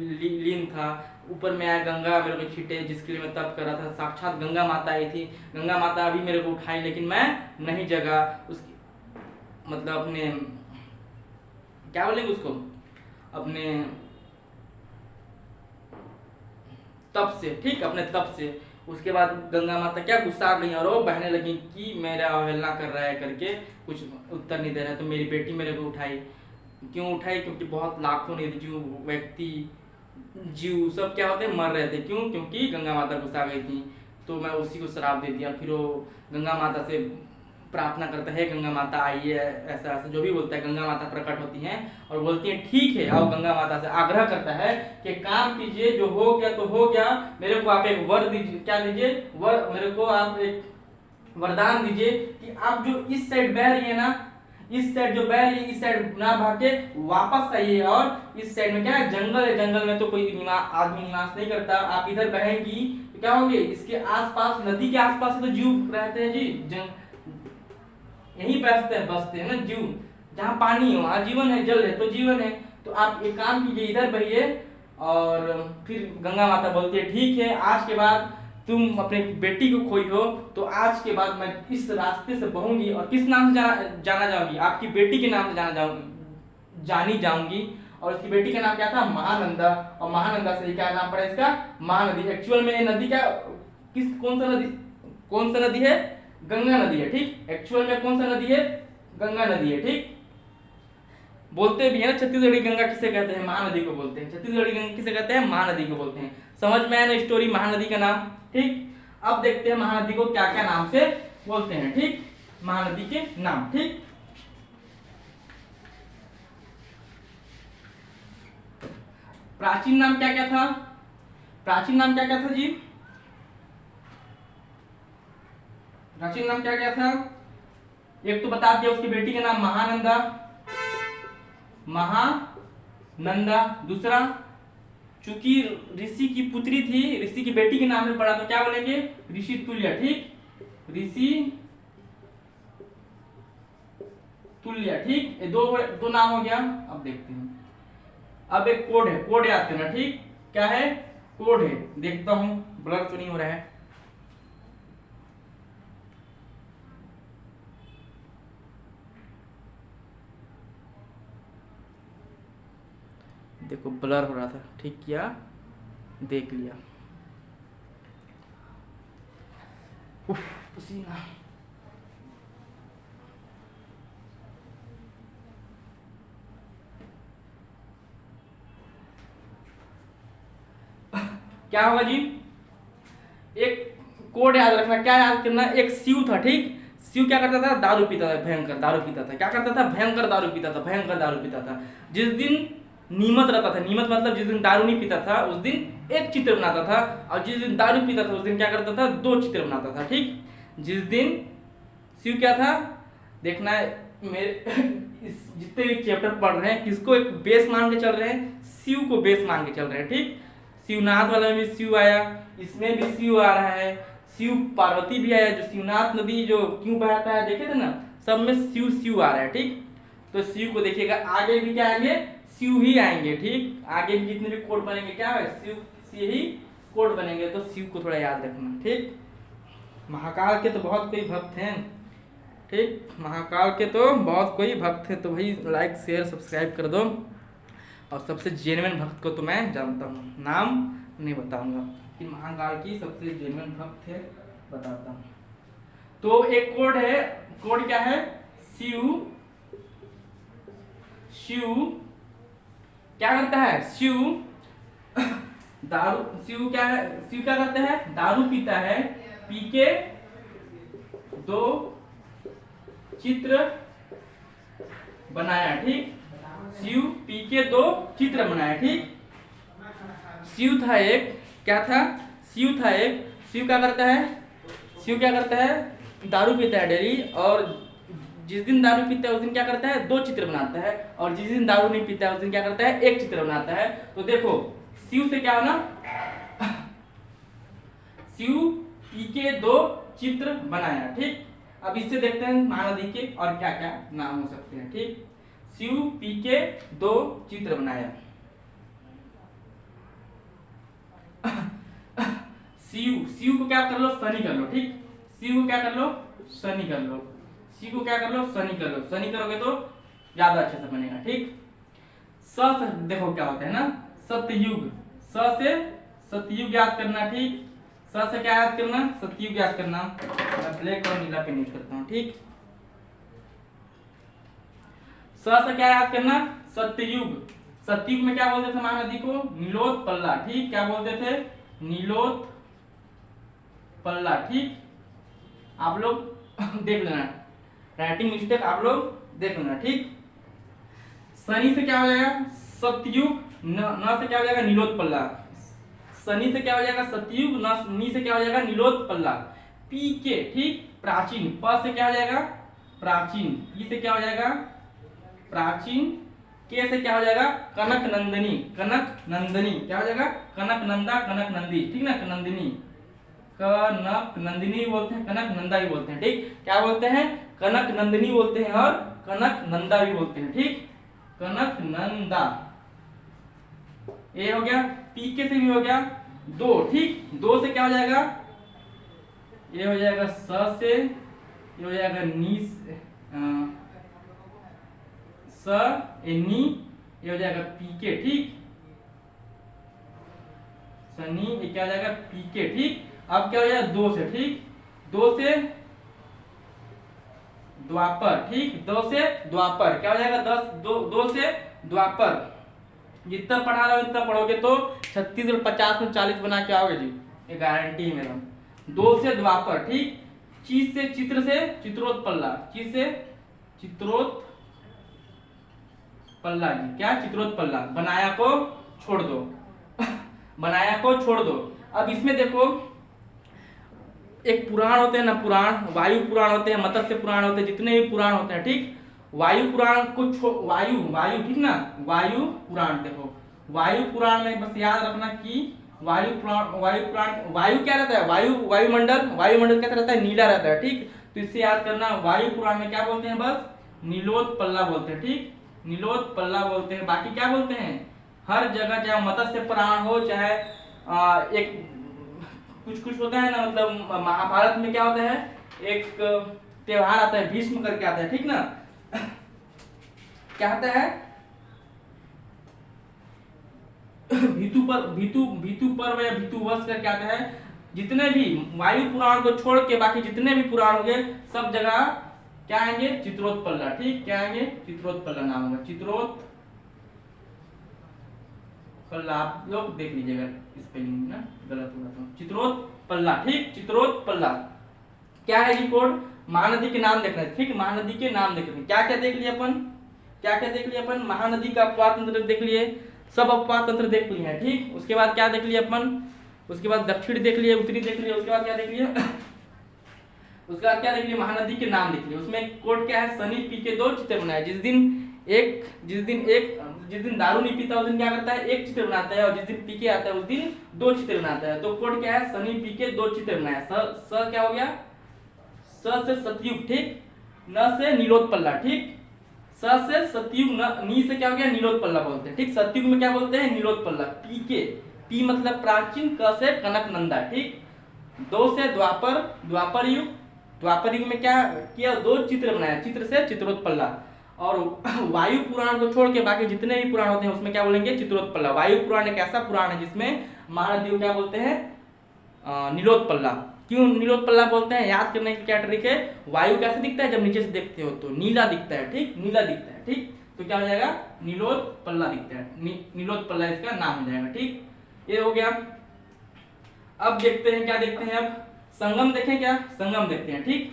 लीन था। ऊपर में आया गंगा मेरे को छीटे, जिसके लिए मैं तप कर रहा था। साक्षात गंगा माता आई थी, गंगा माता अभी मेरे को उठाई, लेकिन मैं नहीं जगा। उसकी मतलब अपने क्या बोलेंगे उसको, अपने तप से, ठीक, अपने तप से। उसके बाद गंगा माता क्या गुस्सा आ गई और वो बहने लगी कि मेरा अवहेलना कर रहा है करके, कुछ उत्तर नहीं दे रहा है। तो मेरी बेटी मेरे को उठाई। क्यों उठाई? क्योंकि बहुत लाखों निर्जीव व्यक्ति, जीव सब क्या होते मर रहे थे। क्यों? क्योंकि गंगा माता गुस्सा आ गई थी। तो मैं उसी को श्राप दे दिया। फिर वो गंगा माता से प्रार्थना करता है, गंगा माता आइए, ऐसा ऐसा जो भी बोलता है। गंगा माता प्रकट होती हैं और बोलती हैं ठीक है आओ। गंगा माता से आग्रह करता है कि काम कीजिए, जो हो गया तो हो गया, मेरे को आप एक वर दीजिए। क्या दीजिए? वर। मेरे को आप एक वरदान दीजिए कि आप जो इस साइड बह रही है ना, इस साइड जो बह रही है, इस साइड ना भागे, वापस आइए। और इस साइड में क्या है? जंगल है, जंगल में तो कोई आदमी निवास नहीं करता। आप इधर बहेंगी तो क्या होंगे? इसके आसपास, नदी के आसपास तो जीव रहते हैं जी, यही बसते हैं ना जीव। जहाँ पानी हो वहाँ जीवन है, जल है तो जीवन है। तो आप एक काम कीजिए, इधर बहिए। और फिर गंगा माता बोलती है ठीक है, आज के बाद तुम अपने बेटी को खोई हो, तो आज के बाद मैं इस रास्ते से बहूंगी। और किस नाम से जाना जाऊंगी? आपकी बेटी के नाम से जानी जाऊंगी। और उसकी बेटी का नाम क्या था? महानंदा। और महानंदा से क्या नाम पड़ा इसका? महानदी। एक्चुअल में नदी क्या, कौन सा नदी है? गंगा नदी है, ठीक। एक्चुअल में कौन सा नदी है? गंगा नदी है, ठीक। बोलते भी है ना छत्तीसगढ़ी गंगा किसे कहते हैं? महानदी को बोलते हैं। छत्तीसगढ़ी गंगा किसे कहते हैं? महानदी को बोलते हैं। समझ में आया ना स्टोरी महानदी का नाम, ठीक। अब देखते हैं महानदी को क्या क्या नाम से बोलते हैं, ठीक। महानदी के नाम, ठीक। प्राचीन नाम क्या क्या था? प्राचीन नाम क्या क्या था जी? प्राचीन नाम क्या क्या था? एक तो बता दिया, उसकी बेटी का नाम महानंदा, महानंदा। दूसरा, चूंकि ऋषि की पुत्री थी, ऋषि की बेटी के नाम में पड़ा, तो क्या बोलेंगे? ऋषि तुल्य, ठीक। ऋषि तुल्य, ठीक। ये दो नाम हो गया। अब देखते हैं, अब एक कोड है, कोड याद करना, ठीक। क्या है? कोड है। देखता हूं ब्लर तो नहीं हो रहा है। देखो ब्लर हो रहा था, ठीक किया, देख लिया। पसीना। क्या होगा जी? एक कोड याद रखना। क्या याद करना? एक शिव था, ठीक। शिव क्या करता था? दारू पीता था, भयंकर दारू पीता था। क्या करता था? भयंकर दारू पीता था, भयंकर दारू पीता था। जिस दिन नियमित रहता था, नियमित मतलब जिस दिन दारू नहीं पीता था उस दिन एक चित्र बनाता था, और जिस दिन दारू पीता था उस दिन क्या करता था? 2 चित्र बनाता था, ठीक। जिस दिन शिव क्या था देखना है, मेरे जितने भी चैप्टर पढ़ रहे हैं किसको एक बेस मान के चल रहे हैं? शिव को बेस मान के चल रहे हैं, ठीक। शिवनाथ वाला में भी शिव आया, इसमें भी शिव आ रहा है, शिव पार्वती भी आया। जो शिवनाथ नदी जो क्यों बहता है देखे थे ना, सब में शिव शिव आ रहा है, ठीक। तो शिव को देखिएगा, आगे भी क्या आएंगे? शिव ही आएंगे, ठीक। आगे भी जितने भी कोड बनेंगे क्या है? शिव से ही कोड बनेंगे। तो शिव को थोड़ा याद रखना, ठीक। महाकाल के तो बहुत कोई भक्त हैं, ठीक। महाकाल के तो बहुत कोई भक्त है। तो भाई लाइक शेयर सब्सक्राइब कर दो। और सबसे जेन्युइन भक्त को तो मैं जानता हूँ, नाम नहीं बताऊंगा कि महाकाल की सबसे जेन्युइन भक्त है, बताता हूँ। तो एक कोड है, कोड क्या है? शिव क्या करता है? शिव क्या है? शिव क्या करता है? दारू पीता है, पी के 2 चित्र बनाया, ठीक। शिव पी के 2 चित्र बनाया, ठीक। शिव था एक, क्या था? शिव था एक। शिव क्या करता है? शिव क्या करता है? दारू पीता है डेली, और जिस दिन दारू पीता है उस दिन क्या करता है? 2 चित्र बनाता है, और जिस दिन दारू नहीं पीता है उस दिन क्या करता है? 1 चित्र बनाता है। तो देखो शिव से क्या होना? शिव पी के 2 चित्र बनाया, ठीक। अब इससे देखते हैं महानदी के और क्या क्या नाम हो सकते हैं, ठीक। शिव पी के 2 चित्र बनाया। सी को क्या कर लो, शनि कर लो, ठीक। सी को क्या कर लो, शनि कर लो। सी को क्या कर लो, शनि कर लो। शनि करोगे तो ज्यादा अच्छे से बनेगा, ठीक। स से देखो क्या होता है ना, सतयुग। स से सतयुग याद करना, ठीक। स से क्या याद करना, सतयुग याद करना। मैं ब्लैक और नीला पेन यूज करता हूँ, ठीक। स से क्या याद करना, सतयुग। सतयुग में क्या बोलते थे महानदी को, नीलोत पल्ला, ठीक। क्या बोलते थे, नीलोत पल्ला, ठीक। आप लोग देख लेना, राइटिंग मिस्टेक आप लोग देख लेना, ठीक। शनि से क्या हो जाएगा, सतयुग। न से क्या हो जाएगा, नीलोत पल्ला। शनि से क्या हो जाएगा, सतयुग। नी से क्या हो जाएगा, नीलोत पल्ला। पी के, ठीक। प्राचीन। प से क्या हो जाएगा, प्राचीन। ई से क्या हो जाएगा, प्राचीन। के से क्या हो जाएगा, कनक नंदिनी। कनक नंदिनी क्या हो जाएगा, कनक नंदा, कनक नंदी, ठीक ना। नंदिनी, कनक नंदिनी बोलते हैं, कनक नंदा भी बोलते हैं, ठीक। क्या बोलते हैं, कनक नंदिनी बोलते हैं और कनक नंदा भी बोलते हैं, ठीक। कनक नंदा, ये हो गया। पीके से भी हो गया, दो, ठीक। दो से क्या हो जाएगा, ये हो जाएगा स से, ये हो जाएगा नी से, स ए नी, ये हो जाएगा पीके, ठीक। सनी, ये क्या हो जाएगा, पीके, ठीक। अब क्या हो जाएगा, दो से, ठीक। दो से द्वापर, ठीक। दो से द्वापर क्या हो जाएगा, दो से द्वापर। जितना पढ़ा रहा हो इतना पढ़ोगे तो 36 और 50 में 40 बना के आओगे जी, ये गारंटी है मेरा। दो से द्वापर, ठीक। चीज से चित्र से चित्रोत्पल्ला, चीज से चित्रोत्पल्ला जी, क्या, चित्रोत्पल्ला। बनाया को छोड़ दो बनाया को छोड़ दो। अब इसमें देखो, एक पुराण होते हैं ना, पुराण, वायु पुराण होते हैं, मत्स्य पुराण होते हैं, जितने भी पुराण होते हैं, ठीक। वायु पुराण को वायु, ठीक ना। वायु पुराण देखो, वायु पुराण में बस याद रखना कि वायु पुराण, वायु क्या रहता है, वायुमंडल कैसा रहता है, नीला रहता है, ठीक। तो इससे याद करना, वायु पुराण में क्या बोलते हैं, बस नीलोत्पल्ला बोलते हैं, ठीक। नीलोत्पल्ला बोलते हैं। बाकी क्या बोलते हैं, हर जगह, चाहे मत्स्य पुराण हो, चाहे एक कुछ होता है ना, मतलब महाभारत में क्या होता है, एक त्योहार आता है, भीष्म करके आता है, ठीक ना। क्या आता है, भीतु पर्व या भीतु वर्ष करके आता है। जितने भी वायु पुराण को छोड़ के बाकी जितने भी पुराण होंगे सब जगह क्या आएंगे, चित्रोत्पल्ला, ठीक। क्या आएंगे, चित्रोत्पल्ला नाम होगा, चित्रोत्पल्ला। आप लोग देख लीजिएगा स्पेलिंग ना गलत हुआ तो, चित्रोत्पल्ला, ठीक। चित्रोत्पल्ला क्या है जी, कोड, महानदी के नाम देखना है, ठीक। महानदी के नाम देखने, क्या क्या देख लिए अपन, क्या क्या देख लिए अपन, महानदी का अपवाद तंत्र देख लिए, सब अपवाद तंत्र देख लिए हैं, ठीक। उसके बाद क्या देख लिए अपन, उसके बाद दक्षिण देख लिए, उत्तरी देख लिए, उसके बाद क्या देख लिए उसके बाद क्या देख लिए, महानदी के नाम देख लिए। उसमें कोड क्या है, शनि पी के 2 चित्र बनाए। जिस दिन दारू नहीं पीता उस दिन क्या करता है, एक चित्र बनाता है, और जिस दिन पी के आता है उस दिन 2 चित्र बनाता है। तो कोड क्या है, शनि पी के 2 चित्र बनाया। स क्या हो गया, स से सतयुग, ठीक। न से नीलोत्पल्ला, ठीक। स से सतयुग, नी से क्या हो गया, नीलोत्पल्ला बोलते हैं, ठीक। सतयुग में क्या बोलते हैं, नीलोत्पल्ला। पी के, पी मतलब प्राचीन, क से कनक नंदा, ठीक। 2 से द्वापर, द्वापर युग। द्वापर युग में क्या किया, 2 चित्र बनाया, चित्र से चित्रोत्पल्ला। और वायु पुराण को छोड़ के बाकी जितने भी पुराण होते हैं उसमें क्या बोलेंगे, चित्रोत्पल्ला। वायु पुराण एक ऐसा पुराण है जिसमें महानदी को क्या बोलते हैं, नीलोत्पल्ला। क्यों नीलोत्पल्ला बोलते हैं, याद करने की क्या ट्रिक है, वायु कैसे दिखता है, जब नीचे से देखते हो तो नीला दिखता है, ठीक। नीला दिखता है, ठीक। तो क्या हो जाएगा, नीलोत्पल्ला दिखता है, नीलोत्पल्ला इसका नाम हो जाएगा, ठीक। ये हो गया। अब देखते हैं, क्या देखते हैं, अब संगम देखें, क्या संगम देखते हैं, ठीक।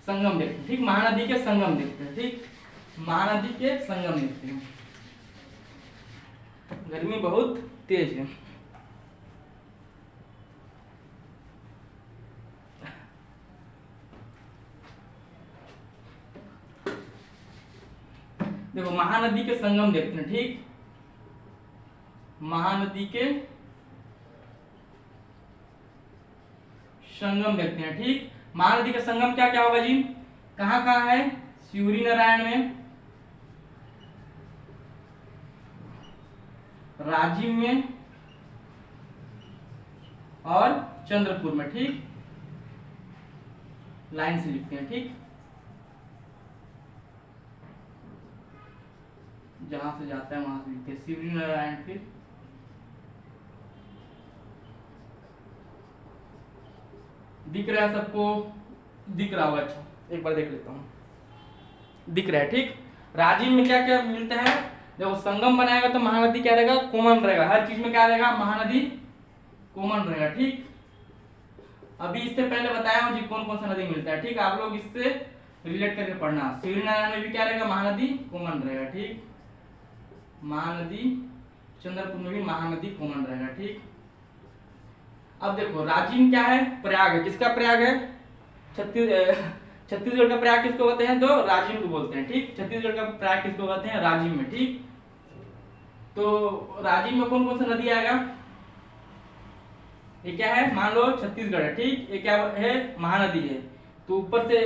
संगम देखते हैं, ठीक। महानदी के संगम देखते हैं, ठीक। महानदी के संगम देखते हैं। गर्मी बहुत तेज है। देखो महानदी के संगम देखते हैं, ठीक। महानदी के संगम देखते हैं, ठीक। महानदी का संगम क्या क्या होगा जी, कहाँ कहाँ है, शिवरी नारायण में, राजीव में और चंद्रपुर में, ठीक, लाइन से लिखते हैं, ठीक, जहां से जाता है वहां से लिखते हैं शिवरी नारायण। फिर दिख रहा है सबको, दिख रहा होगा, अच्छा एक बार देख लेता हूँ, दिख रहा है, ठीक। राजिम में क्या क्या मिलता है, जब संगम बनाएगा तो महानदी क्या रहेगा, कॉमन रहेगा, हर चीज में क्या रहेगा, महानदी कॉमन रहेगा, ठीक। अभी इससे पहले बताया हूँ जी कौन कौन सा नदी मिलता है, ठीक, आप लोग इससे रिलेट करके पढ़ना। शिवरी नारायण में भी क्या रहेगा, महानदी कॉमन रहेगा, ठीक, महानदी, चंद्रपुर में भी महानदी कॉमन रहेगा, ठीक। अब देखो राजिम क्या है, प्रयाग है, किसका प्रयाग है, छत्तीसगढ़ का प्रयाग किसको कहते हैं, तो राजिम को बोलते हैं, ठीक, छत्तीसगढ़ का प्रयाग किसको कहते हैं, राजिम में, ठीक। तो राजिम में कौन कौन सा नदी आएगा, ये क्या है, मान लो छत्तीसगढ़ है, ठीक, ये क्या है, महानदी है, तो ऊपर से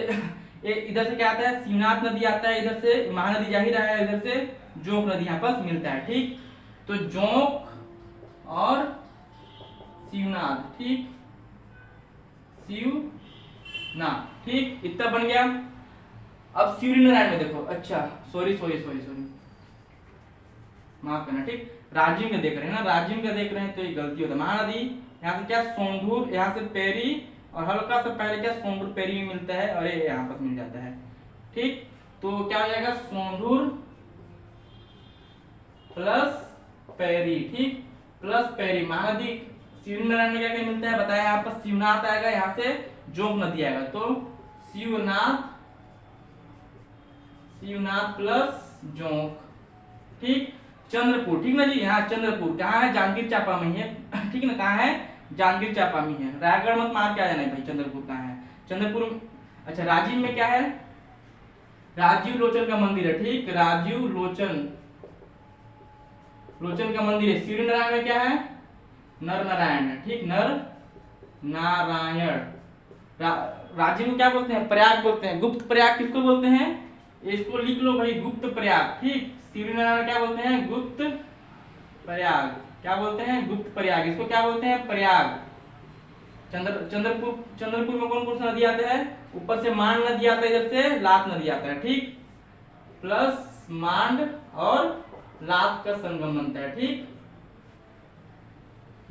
इधर से क्या आता है, शिवनाथ नदी आता है, इधर से महानदी जा ही रहा है, इधर से जोंक नदी यहाँ पास मिलता है, ठीक। तो जोंक और शिवनाथ, ठीक, शिवनाथ, ठीक, इतना बन गया। अब शिवरी नारायण में देखो, अच्छा सॉरी माफ करना, ठीक, राजिम का देख रहे हैं ना, राजिम का देख रहे हैं तो ये गलती होता है, महानदी यहाँ से क्या सोंढूर, यहाँ से पेरी, और हल्का सा पहले क्या सोंढूर पेरी में मिलता है, और ये यहाँ पर मिल जाता है, ठीक। तो क्या हो जाएगा, सोंढूर प्लस पेरी, ठीक, प्लस पेरी, महानदी शिवरी नारायण में क्या क्या मिलता है बताया, यहाँ पर शिवनाथ आएगा, यहाँ से जोंक नदी आएगा, तो शिवनाथ प्लस जोंक, ठीक। चंद्रपुर, ठीक ना जी, यहाँ चंद्रपुर कहाँ है, जांजगीर चांपा में ही है, ठीक ना, कहाँ है, जांजगीर चांपा में है, रायगढ़ मत मार के आ जाना भाई, चंद्रपुर कहाँ है, चंद्रपुर। अच्छा राजिम में क्या है, राजीव लोचन का मंदिर है, ठीक, राजीव लोचन का मंदिर है। शिवरी नारायण में क्या है, नर नारायण है, ठीक, नर नारायण। राजिम को क्या बोलते हैं, प्रयाग बोलते हैं, गुप्त प्रयाग किसको बोलते हैं, इसको लिख लो भाई, गुप्त प्रयाग, ठीक। शिवरी नारायण क्या बोलते हैं, गुप्त प्रयाग, क्या बोलते हैं, गुप्त प्रयाग, इसको क्या बोलते हैं, प्रयाग। चंद्रपुर में कौन कौन सा नदी आता है, ऊपर से मांड नदी आता है, इधर से लात नदी आता है, ठीक, प्लस मांड और लात का संगम बनता है, ठीक,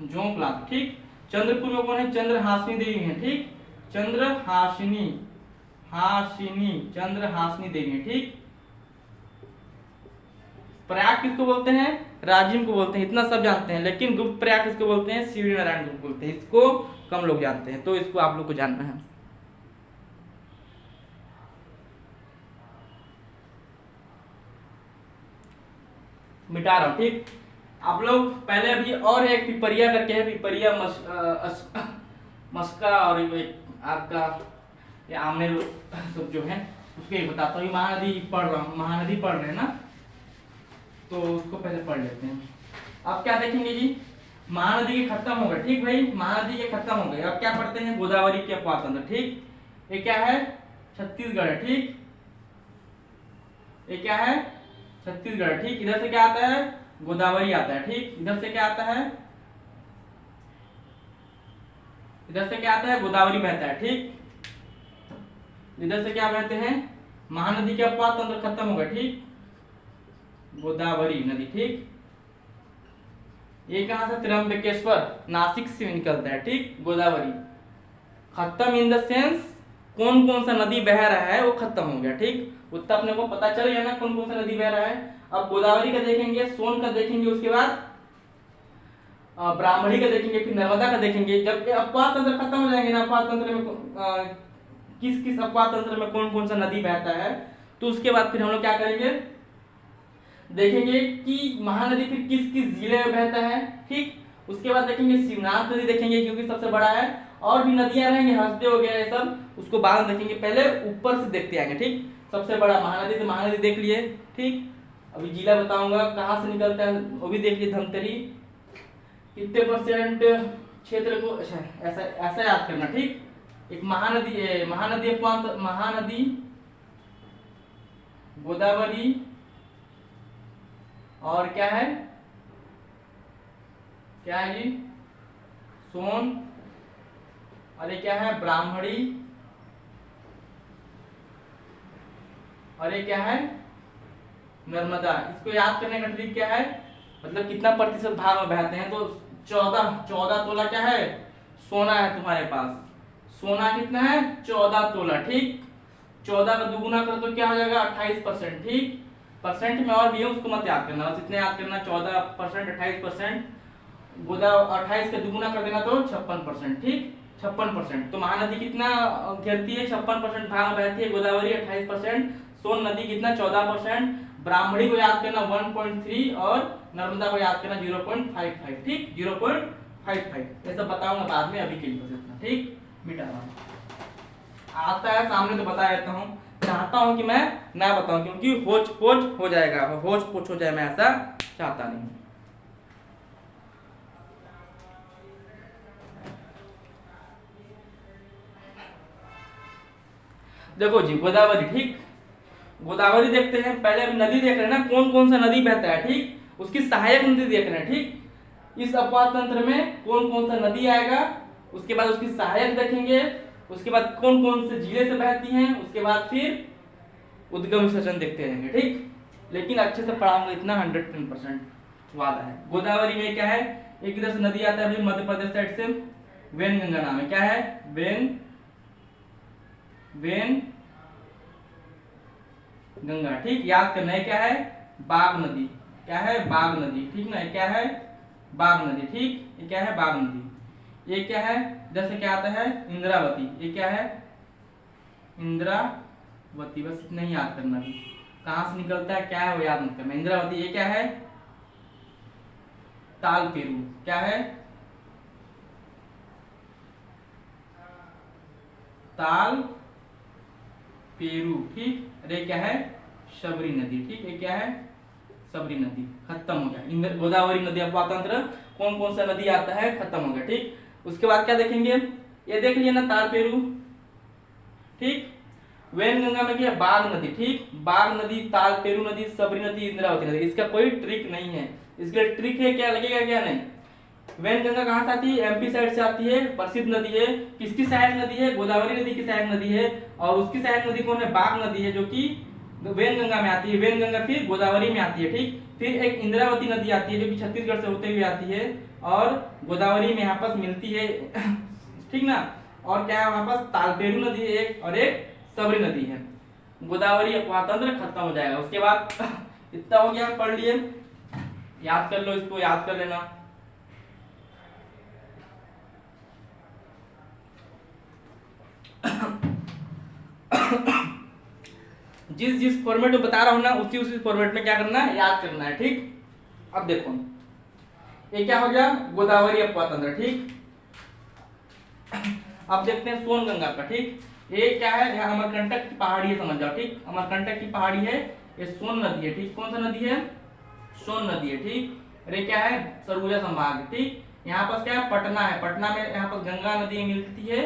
जोंक लात, ठीक। चंद्रपुर में कौन है, चंद्रहासिनी देवी है, ठीक, चंद्रहासिनी देवी है, ठीक। प्रयाग किसको बोलते हैं, राजिम को बोलते हैं, इतना सब जानते हैं, लेकिन गुप्त प्रयाग किसको बोलते हैं, शिवरी नारायण को बोलते हैं, इसको कम लोग जानते हैं, तो इसको आप लोग को जानना है। मिटा रहा हूं, ठीक। आप लोग पहले अभी और एक पिपरिया करके है, पिपरिया मस्का, और एक आपका ये आमने सब जो है उसको एक बताता हूँ। महानदी पढ़ रहा हूँ, महानदी पढ़ रहे हैं ना, तो उसको पहले पढ़ लेते हैं। अब क्या देखेंगे जी, महानदी के खत्म हो गए, ठीक भाई, महानदी के खत्म हो गए, अब क्या पढ़ते हैं, गोदावरी के अपवाद तंत्र, ठीक। ये क्या है, छत्तीसगढ़ है, ठीक, ये क्या है, छत्तीसगढ़, ठीक। इधर से क्या आता है, गोदावरी आता है, ठीक, इधर से क्या आता है, गोदावरी बहता है, ठीक। इधर से क्या बहते हैं, महानदी के अपवाद तंत्र खत्म हो गए, ठीक, गोदावरी नदी, ठीक। ये कहां से, त्र्यंबकेश्वर नासिक से निकलता है, ठीक, गोदावरी खत्म, इन द सेंस कौन कौन सा नदी बह रहा है वो खत्म हो गया, ठीक। उतना अपने को पता चल गया ना कौन कौन सा नदी बह रहा है। अब गोदावरी का देखेंगे, सोन का देखेंगे, उसके बाद ब्राह्मणी का देखेंगे, फिर नर्मदा का देखेंगे। जब अपवाद तंत्र खत्म हो जाएंगे ना, अपवाद तंत्र में किस किस अपवाद तंत्र में कौन कौन सा नदी बहता है, तो उसके बाद फिर हम लोग क्या करेंगे, देखेंगे कि महानदी फिर किस किस जिले में बहता है, ठीक। उसके बाद देखेंगे शिवनाथ नदी देखेंगे, क्योंकि सबसे बड़ा है, और भी नदियां रहेंगे, हंसदे हो गया ये सब, उसको बाद में देखेंगे, पहले ऊपर से देखते आएंगे, ठीक। सबसे बड़ा महानदी, तो महानदी देख लिए, ठीक। अभी जिला बताऊंगा कहाँ से निकलता है, वो भी देख लिए, धमतरी कितने परसेंट क्षेत्र को, अच्छा ऐसा याद करना, ठीक। एक महानदी गोदावरी, और क्या है जी, सोन, और ये क्या है ब्राह्मणी, और ये क्या है नर्मदा। इसको याद करने का ट्रिक क्या है, मतलब कितना प्रतिशत भाग में बहते हैं, तो 14 तोला क्या है सोना है तुम्हारे पास। सोना कितना है 14 तोला, ठीक। 14 का दुगुना करो तो क्या हो जाएगा 28%, ठीक। परसेंट में और भी है, उसको मत याद करना, बस इतने याद करना 14%, 28%, 28 का दुगुना कर देना तो 56%, ठीक। 56%। तो महानदी कितना घेरती है 56% भाग में बहती है, गोदावरी 28%, सोन नदी कितना 14%, ब्राह्मणी को याद करना 1.3 और नर्मदा को याद करना 0.55, ठीक। 0.55 ये सब बताऊंगा बाद में, अभी के लिए बस इतना, ठीक। मिटा रहा आता है सामने तो बता देता हूँ, चाहता हूँ कि मैं ना बताऊं क्योंकि होच पोच हो जाएगा, होच पोच हो जाए, मैं ऐसा चाहता नहीं। देखो जी गोदावरी, ठीक। गोदावरी देखते हैं, पहले अभी नदी देख रहे हैं ना, कौन कौन सा नदी बहता है, ठीक। उसकी सहायक नदी देख रहे हैं, ठीक। इस अपवाद तंत्र में कौन कौन सा नदी आएगा, उसके बाद उसकी सहायक देखेंगे, उसके बाद कौन कौन से जिले से बहती हैं, उसके बाद फिर उद्गम विसर्जन देखते रहेंगे, ठीक। लेकिन अच्छे से पढ़ाऊंगा, इतना 110% वादा है। गोदावरी में क्या है, एक इधर से नदी आता है भाई मध्य प्रदेश साइड से, वेनगंगा नाम है, क्या है वेन गंगा, ठीक। याद करना है क्या है बाघ नदी, क्या है बाघ नदी, ठीक ना। क्या है बाघ नदी, ठीक। ये क्या है बाघ नदी। ये क्या है जैसे क्या आता है इंद्रावती, ये क्या है इंद्रावती, बस इतना ही याद करना भी, कहां से निकलता है क्या है वो याद मत करना। इंद्रावती। ये क्या है तालपेरू, क्या है ताल पेरू, ठीक। अरे क्या है शबरी नदी, ठीक। ये क्या है शबरी नदी, खत्म हो गया। गोदावरी नदी अपवातंत्र कौन कौन सा नदी आता है खत्म हो गया, ठीक। उसके बाद क्या देखेंगे, ये देख लिया ना तालपेरू, ठीक। वेनगंगा में क्या बाघ नदी, ठीक। बाघ नदी, तालपेरू नदी, शबरी नदी, इंद्रावती नदी। इसका कोई ट्रिक नहीं है, इसके लिए ट्रिक है क्या लगेगा क्या नहीं। वेनगंगा कहां से आती है, एमपी साइड से आती है, प्रसिद्ध नदी है। किसकी सहायक नदी है, गोदावरी नदी की सहायक नदी है। और उसकी सहायक नदी कौन है, बाघ नदी है, जो कि वेनगंगा में आती है। वेनगंगा फिर गोदावरी में आती है, ठीक। फिर एक इंद्रावती नदी आती है जो कि छत्तीसगढ़ से होते हुए आती है और गोदावरी में यहाँ पर मिलती है, ठीक ना। और क्या है वहां पर तालपेरू नदी एक और एक शबरी नदी है। गोदावरी अपवातंत्र खत्म हो जाएगा। उसके बाद इतना हो गया, पढ़ लिए, याद कर लो, इसको याद कर लेना। जिस जिस फॉर्मेट में बता रहा हूं ना उसी उसी फॉर्मेट में क्या करना है याद करना है, ठीक। अब देखो ये क्या हो गया गोदावरी अपवातंत्र, ठीक। अब देखते हैं सोनगंगा का, ठीक। ये क्या है यहाँ अमरकंटक की पहाड़ी है, समझ जाओ, ठीक। अमरकंटक की पहाड़ी है, ये सोन नदी है, ठीक। कौन सा नदी है सोन नदी है, ठीक। अरे क्या है सरगुजा संभाग, ठीक। यहाँ पर क्या है पटना है, पटना में यहाँ पर गंगा नदी मिलती है,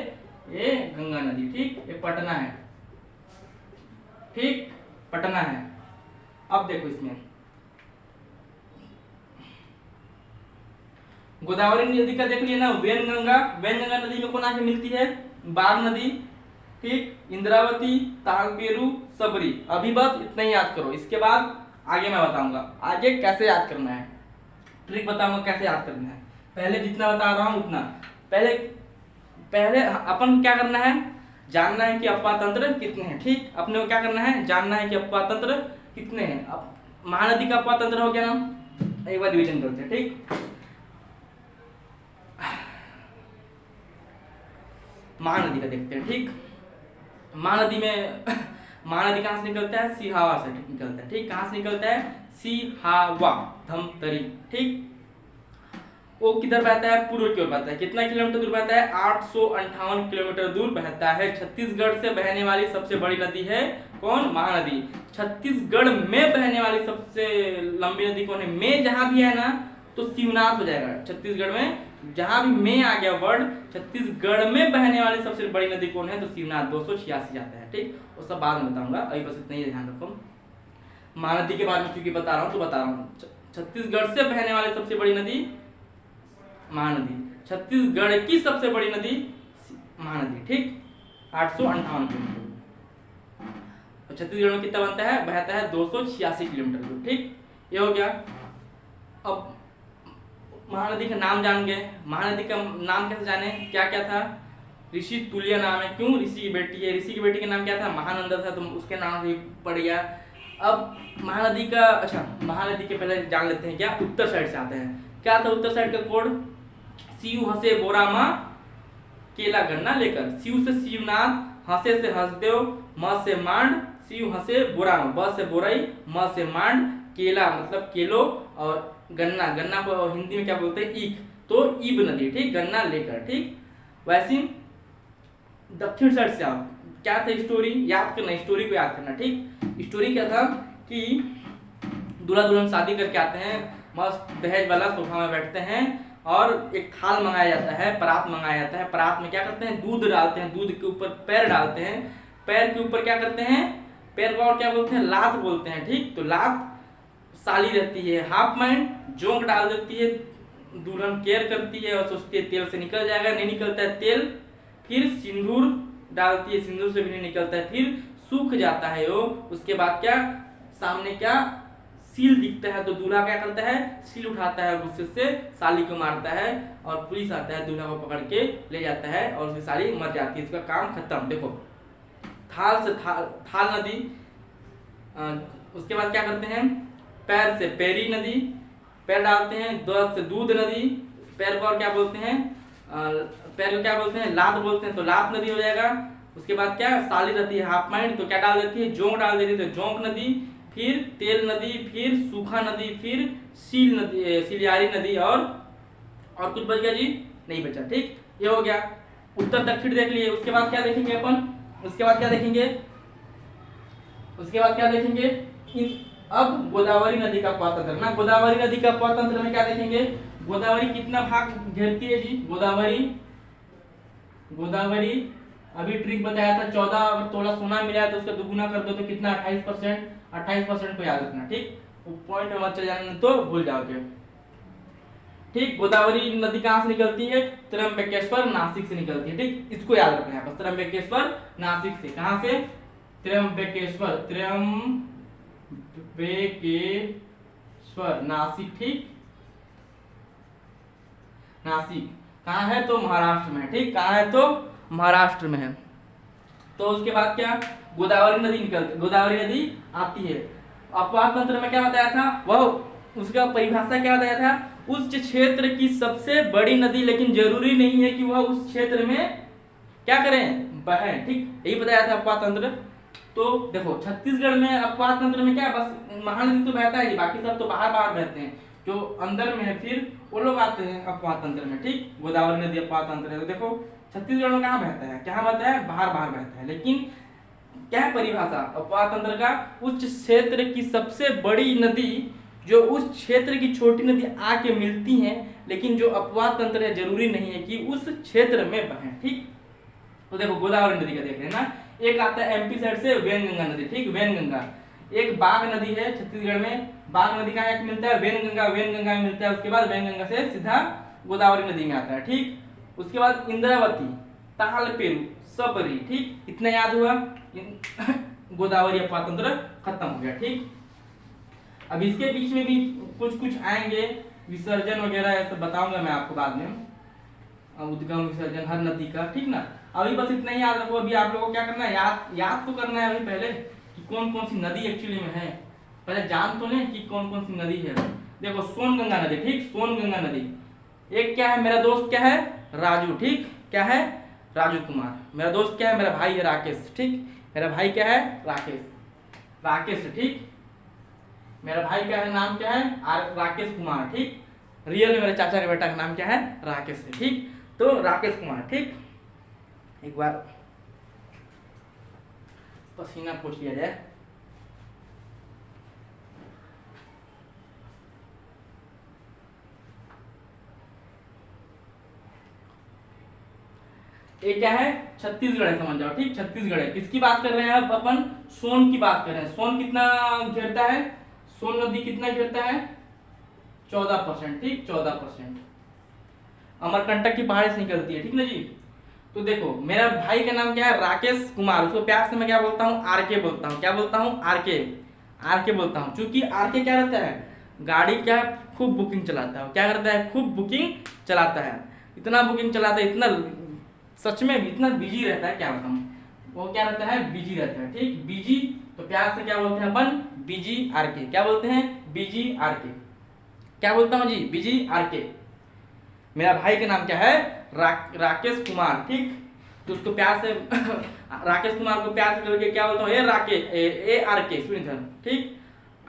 ये गंगा नदी, ठीक। ये पटना है, ठीक, पटना है। अब देखो इसमें गोदावरी नदी का देख लिया ना, वेनगंगा, वेनगंगा नदी में कौन आके मिलती है बाघ नदी, ठीक। इंद्रावती, तालपेरू, शबरी। अभी बस इतना ही याद करो, इसके बाद आगे मैं बताऊंगा आगे कैसे याद करना है, ट्रिक बताऊंगा कैसे याद करना है। पहले जितना बता रहा हूं उतना, पहले अपन क्या करना है जानना है कि अपवातंत्र कितने हैं, ठीक। अपने को क्या करना है जानना है कि अपवातंत्र कितने हैं। अब महानदी का अपवातंत्र हो गया ना, एक बार डिवीजन करते हैं, ठीक। महानदी का देखते हैं, ठीक। महानदी में महानदी कहां से निकलता है सिहावा से निकलता है, ठीक। कहां से निकलता है सिहावा, धमतरी, ठीक। वो किधर बहता है पूर्व की ओर बहता है। कितना किलोमीटर दूर बहता है 858 किलोमीटर दूर बहता है। छत्तीसगढ़ से बहने वाली सबसे बड़ी नदी है कौन महानदी। छत्तीसगढ़ में बहने वाली सबसे लंबी नदी कौन है, में जहां भी है ना तो शिवनाथ हो जाएगा। छत्तीसगढ़ में जहां भी में आ गया वर्ड, छत्तीसगढ़ में बहने वाली सबसे बड़ी नदी कौन है तो शिवनाथ 286 आता है, ठीक। वो सब बाद में बताऊंगा, अभी बस इतना ही ध्यान रखो। महानदी के बारे में क्योंकि बता रहा हूँ तो बता रहा हूँ। छत्तीसगढ़ से बहने वाली सबसे बड़ी नदी महानदी, छत्तीसगढ़ की सबसे बड़ी नदी महानदी, ठीक 858 किलोमीटर। और छत्तीसगढ़ में कितना बनता है, बहता है 286 किलोमीटर दूर, ठीक ये हो गया। अब महानदी का नाम जान गए, महानदी का नाम कैसे जाने, क्या क्या था, ऋषि तुल्य नाम है, क्यों, ऋषि की बेटी है, ऋषि की बेटी का नाम क्या था, महानंदा था, तो उसके नाम से पड़ गया। अब महानदी का, अच्छा महानदी के पहले जान लेते हैं क्या, उत्तर साइड से आते हैं, क्या था उत्तर साइड का कोड, सीयू हंसे बोरामा केला गन्ना लेकर, सीयू से शिवनाथ, हंसे से हंसदेव, म से मांड, सीयू हंसे बोरामा, ब से बोराई, म से मांड, केला मतलब केलो, और गन्ना, गन्ना को हिंदी में क्या बोलते हैं, ईख, तो ईब नदी, ठीक गन्ना लेकर, ठीक। वैसे दक्षिण साइड से आप क्या था स्टोरी याद करना, स्टोरी को याद करना, ठीक स्टोरी क्या था कि दूल्हा दुल्हन शादी करके आते हैं, मस्त दहेज वाला सोफा में बैठते हैं और एक थाल मंगाया जाता है, परात मंगाया जाता है, परात में क्या करते हैं, दूध डालते हैं, दूध के ऊपर पैर डालते हैं, पैर के ऊपर क्या करते हैं, पैर को और क्या बोलते हैं, लात बोलते हैं, ठीक। तो लात साली रहती है, हाफ माइंड जोंक डाल देती है, दुल्हन केयर करती है और सोचती है तेल से निकल जाएगा, नहीं निकलता है तेल, फिर सिंदूर डालती है, सिंदूर से भी नहीं निकलता है, फिर सूख जाता है वो, उसके बाद क्या सामने क्या सील दिखता है, तो दूल्हा क्या करता है, सील उठाता है, गुस्से से साली को मारता है और पुलिस आता है, दूल्हा को पकड़ के ले जाता है और उसकी साली मर जाती है, इसका काम खत्म। देखो थाल से थाल नदी, उसके बाद क्या करते हैं, पैर से पैरी नदी, पैर डालते हैं, दूध से दूध नदी, पैर को और क्या बोलते हैं, पैर को क्या बोलते हैं, लात बोलते हैं, तो लात नदी हो जाएगा। उसके बाद क्या साली रहती है हाफ माइंड, तो क्या डाल देती है, जोंक डाल देती है, तो जोंक नदी, फिर तेल नदी, फिर सूखा नदी, फिर सील नदी, सिलियारी नदी, और कुछ बच गया जी, नहीं बचा, ठीक ये हो गया। उत्तर दक्षिण देख लिए, उसके बाद क्या देखेंगे अपन, उसके बाद क्या देखेंगे, उसके बाद क्या देखेंगे, अब गोदावरी नदी का पातंत्र ना, गोदावरी नदी का पातंत्र में क्या देखेंगे, गोदावरी कितना भाग घेरती है जी, गोदावरी अभी ट्रिक बताया था, 14 अगर तोला सोना मिला तो उसका दुगुना कर दो तो कितना 28%, 28% को याद रखना, ठीक पॉइंट में मत चले जाना तो भूल जाओगे, ठीक। गोदावरी नदी कहाँ से निकलती है, त्र्यंबकेश्वर नासिक से निकलती है, ठीक इसको याद रखना है बस, त्र्यंबकेश्वर नासिक से, कहाँ से, त्र्यंबकेश्वर नासिक, ठीक नासिक कहाँ है, तो महाराष्ट्र में है, ठीक कहाँ है, तो महाराष्ट्र में है। तो उसके बाद क्या गोदावरी नदी निकलती, गोदावरी नदी आती है। अपवाद तंत्र में क्या बताया था, वह उसका परिभाषा क्या बताया था, उस क्षेत्र की सबसे बड़ी नदी, लेकिन जरूरी नहीं है कि वह उस क्षेत्र में क्या करें, बहे, ठीक यही बताया था अपवाद तंत्र। तो देखो छत्तीसगढ़ में अपवाद तंत्र में क्या, बस महानदी तो बहता है, बाकी सब तो बाहर बाहर बहते हैं, जो अंदर में है फिर वो लोग आते हैं अपवाद तंत्र में, ठीक गोदावरी नदी अपवाद तंत्र है। तो देखो छत्तीसगढ़ में कहाँ बहता है, क्या बहता है, बाहर बाहर बहता है, लेकिन क्या है परिभाषा अपवाद तंत्र का, उस क्षेत्र की सबसे बड़ी नदी जो उस क्षेत्र की छोटी नदी आके मिलती हैं, लेकिन जो अपवाद तंत्र है जरूरी नहीं है कि उस क्षेत्र में बहे, ठीक। तो देखो गोदावरी नदी का देख रहे हैं ना, एक आता है एमपी साइड से वैनगंगा नदी, ठीक वैनगंगा, एक बाघ नदी है छत्तीसगढ़ में, बाघ नदी कहाँ मिलता है, वैनगंगा में मिलता है, उसके बाद वैनगंगा से सीधा गोदावरी नदी में आता है, ठीक। उसके बाद इंद्रावती, तालपेरू, सबरी, ठीक इतना याद हुआ, गोदावरी अपवाद तंत्र खत्म हो गया, ठीक। अब इसके बीच में भी कुछ आएंगे विसर्जन वगैरह ऐसा बताऊंगा मैं आपको बाद में, उद्गम विसर्जन हर नदी का, ठीक ना। अभी बस इतना ही याद रखो, अभी आप लोगों को क्या करना है, याद तो करना है अभी पहले कि कौन कौन सी नदी एक्चुअली में है, पहले जान तो लें कि कौन कौन सी नदी है। देखो सोनगंगा नदी, ठीक सोनगंगा नदी, एक क्या है, मेरा दोस्त क्या है, राजू, ठीक क्या है, राजू कुमार, मेरा दोस्त क्या है, मेरा भाई है राकेश, ठीक मेरा भाई क्या है, राकेश, ठीक मेरा भाई क्या है, नाम क्या है, राकेश कुमार, ठीक रियल में मेरे चाचा के बेटा का नाम क्या है, राकेश है, ठीक तो राकेश कुमार, ठीक। एक बार पसीना पूछ लिया जाए, ये क्या है, छत्तीसगढ़ है, समझ जाओ, ठीक छत्तीसगढ़ है। किसकी बात कर रहे हैं अब अपन, सोन की बात कर रहे हैं। सोन कितना घेरता है, सोन नदी कितना घेरता है, 14%, ठीक 14%। अमरकंटक की पहाड़ी से निकलती है, ठीक ना जी। तो देखो मेरा भाई का नाम क्या है, राकेश कुमार। उसको प्यार से मैं क्या बोलता हूँ, आरके बोलता हूँ। क्या बोलता हूँ, आरके, आरके बोलता हूँ। क्योंकि आरके क्या रहता है, गाड़ी क्या खूब बुकिंग चलाता है। क्या करता है, खूब बुकिंग चलाता है। इतना बुकिंग चलाता है, इतना सच में इतना बिजी रहता है, क्या बताऊँ। वो क्या रहता है, बिजी रहता है। ठीक, बिजी, तो प्यार से क्या बोलते हैं अपन, बीजी आरके। क्या बोलते हैं, बीजी आरके। क्या बोलता हूँ जी, बीजी आरके। मेरा भाई का नाम क्या है, राकेश कुमार। ठीक, तो उसको प्यार से राकेश कुमार को प्यार से करके क्या बोलता हूँ, ए राके, ए आर के, सुन इधर। ठीक,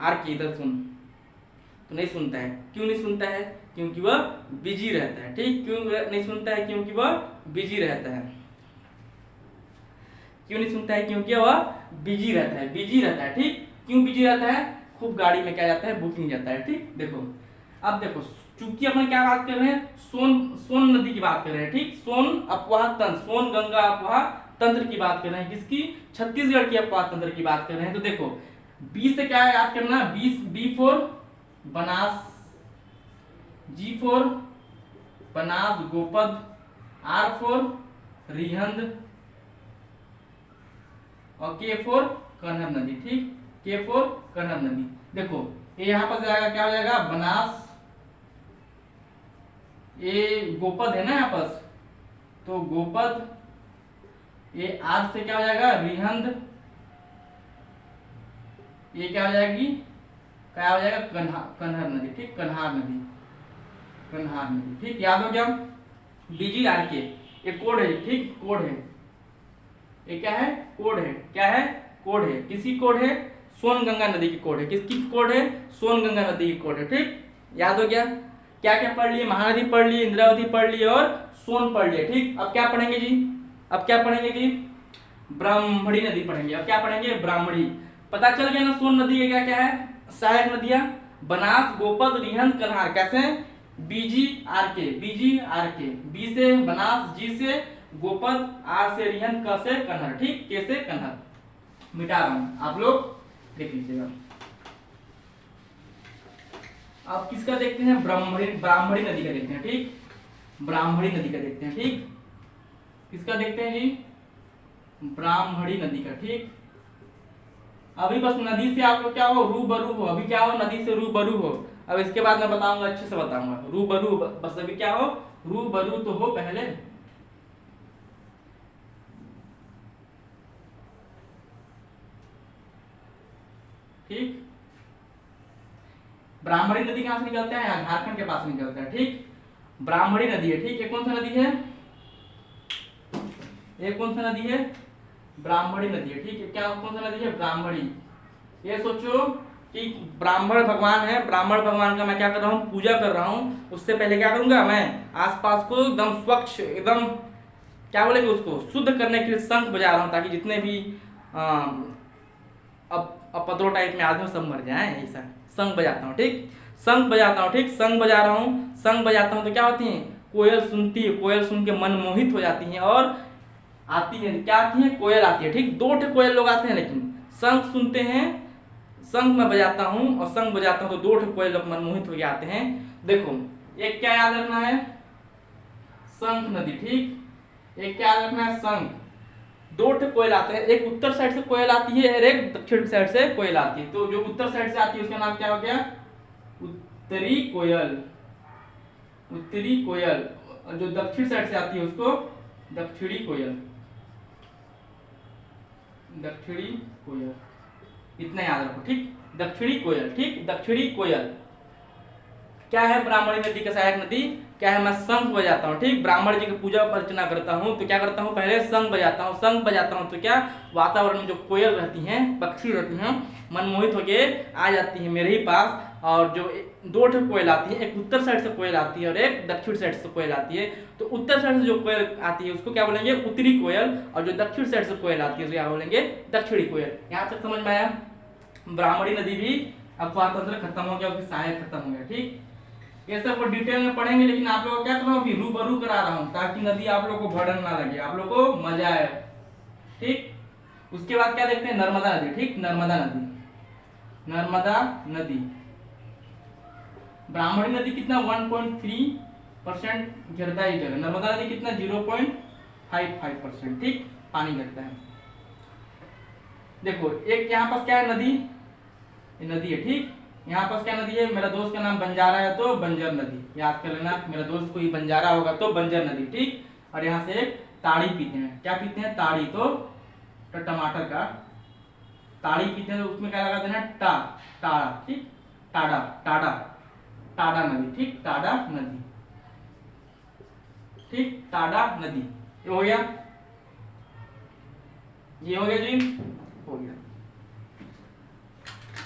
आर के इधर सुन। तो नहीं सुनता है। क्यों नहीं सुनता है, क्योंकि वह बिजी रहता है। ठीक, क्यों नहीं सुनता है, क्योंकि वह बिजी रहता है। क्यों नहीं सुनता है, क्योंकि वह बिजी रहता है, बिजी रहता है। ठीक, क्यों बिजी रहता है, खूब गाड़ी में क्या जाता है, बुकिंग जाता है। ठीक, देखो अब देखो, चूंकि अपन क्या बात कर रहे हैं, सोन नदी की बात कर रहे हैं। ठीक, सोन अफवाह तंत्र, सोन गंगा अफवाह तंत्र की बात कर रहे हैं। किसकी, छत्तीसगढ़ की अफवाह तंत्र की बात कर रहे हैं। तो देखो बी से क्या याद करना, B for Banas, G for Banas Gopad, R for Rihand और के फॉर कन्हर नदी। ठीक, के फॉर कन्हर नदी। देखो ये यहां पर जाएगा, क्या हो जाएगा, बनास, ये गोपद है ना यहाँ पर, तो गोपद, ये आर से क्या हो जाएगा, रिहंद, ये क्या हो जाएगी, क्या हो जाएगा, कन्हार नदी। ठीक, कन्हार नदी, कन्हार नदी। ठीक, याद हो गया, बीजी आर के, ये कोड है। ठीक, कोड है, ये क्या है, कोड है। क्या है, कोड है। किसकी कोड है, सोनगंगा नदी की कोड है। किसकी कोड है, सोनगंगा नदी की कोड है। ठीक, याद हो गया। क्या क्या पढ़ लिए, महानदी पढ़ लिए, इंद्रावती पढ़ लिए और सोन पढ़ लिए। ठीक, अब क्या पढ़ेंगे जी, अब क्या पढ़ेंगे जी, ब्राह्मणी नदी पढ़ेंगे। अब क्या पढ़ेंगे, ब्राह्मणी। पता चल गया ना, सोन नदी के क्या क्या है, सहायक नदियां, बनास, गोपद, रिहंद, कन्हार। कैसे, बीजी आर के, बीजी आर के, बी से बनास, जी से गोपद, आर से रिहंद, क से कन्हार। ठीक, के से कन्हार। मिटा रहा हूं, आप लोग देख लीजिएगा। अब किसका देखते हैं, ब्राह्मणी नदी का देखते हैं। ठीक, ब्राह्मणी नदी का देखते हैं। ठीक, किसका देखते हैं जी, ब्राह्मणी नदी का। ठीक, अभी बस नदी से आप लोग क्या हो, रूबरू हो। अभी क्या हो, नदी से रूबरू हो। अब इसके बाद मैं बताऊंगा, अच्छे से बताऊंगा। रूबरू, बस अभी क्या हो, रूबरू तो हो पहले। ठीक, ब्राह्मणी नदी कहां से निकलता है, यहाँ झारखंड के पास निकलता है। ठीक, ब्राह्मणी नदी है। ठीक, ये कौन सा नदी है, ये कौन सा नदी है, ब्राह्मणी नदी है। ठीक है, क्या कौन सा नदी है, ब्राह्मणी। ये सोचो कि ब्राह्मण भगवान है, ब्राह्मण भगवान का मैं क्या कर रहा हूँ, पूजा कर रहा हूँ। उससे पहले क्या करूंगा, मैं आसपास को एकदम स्वच्छ, एकदम क्या बोलेंगे उसको, शुद्ध करने के लिए शंख बजा रहा हूँ, ताकि जितने भी अपद्रव टाइप में आदमी सब मर जाए। ऐसा शंख बजाता हूँ। ठीक, शंख बजाता हूँ। ठीक, शंख बजा रहा हूँ, शंख बजाता हूँ तो क्या होती है, कोयल सुनती है, कोयल सुन के मन मोहित हो जाती है और आती है। क्या आती है, कोयल आती है। ठीक, दो ठे कोयल लोग आते हैं, लेकिन शंख सुनते हैं, शंख में बजाता हूँ और शंख बजाता हूँ तो दो ठे कोयल लोग मनमोहित हो जाते हैं। देखो एक क्या याद रखना है, शंख नदी। ठीक, एक क्या याद रखना है, शंख। दो ठे कोयल आते हैं, एक उत्तर साइड से कोयल आती है और एक दक्षिण साइड से कोयल आती है। तो जो उत्तर साइड से आती है उसका नाम क्या हो गया, उत्तरी कोयल, उत्तरी कोयल। और जो दक्षिण साइड से आती है उसको दक्षिणी कोयल, दक्षिणी कोयल। इतना याद रखो। ठीक, दक्षिणी कोयल। ठीक, दक्षिणी कोयल क्या है, ब्राह्मणी नदी का सहायक नदी क्या है, मैं शंख बजाता हूँ। ठीक, ब्राह्मण जी की पूजा अर्चना करता हूँ तो क्या करता हूँ, पहले शंख बजाता हूँ। शंख बजाता हूँ तो क्या, वातावरण में जो कोयल रहती हैं, पक्षी रहती हैं, मनमोहित होके आ जाती है मेरे ही पास। और जो दो ठे कोयल आती है, एक उत्तर साइड से कोयल आती है और एक दक्षिण साइड से कोयल आती है। तो उत्तर साइड से जो कोयल आती है उसको क्या बोलेंगे, उत्तरी कोयल, और जो दक्षिण साइड से कोयल आती है उसको क्या बोलेंगे, दक्षिणी कोयल। यहाँ तक समझ में आया। ब्राह्मणी नदी भी अफवाह तंत्र खत्म हो गया, उसकी सहायक खत्म हो गया। ठीक, ये सब डिटेल में पढ़ेंगे, लेकिन आप लोगों को क्या कर रहा हूँ, अभी रूबरू करा रहा हूँ, ताकि नदी आप लोग को बर्डन ना लगे, आप लोग को मजा आए। ठीक, उसके बाद क्या देखते हैं, नर्मदा नदी। ठीक, नर्मदा नदी, नर्मदा नदी। ब्राह्मणी नदी कितना 1.3% घेरता ही जगह, नर्मदा नदी कितना 0.3 5%, ठीक, पानी घटता है। देखो एक यहाँ पास क्या है, नदी, ये नदी है, ठीक, यहाँ पास क्या नदी है, मेरा दोस्त का नाम बंजारा है तो बंजर नदी, याद कर लेना, मेरा दोस्त कोई बंजारा होगा तो बंजर नदी, ठीक। और यहाँ से एक ताड़ी पीते हैं, क्या पीते हैं, ताड़ी, तो टमाटर का ताड़ी पीते हैं तो उसमें क्या लगा देना, टाड़ा, ठीक, टाड़ा, टाड़ा, टाड़ा नदी, ठीक, टाड़ा नदी, ठीक, टाड़ा नदी, ये हो गया, ये हो गया जी, हो गया।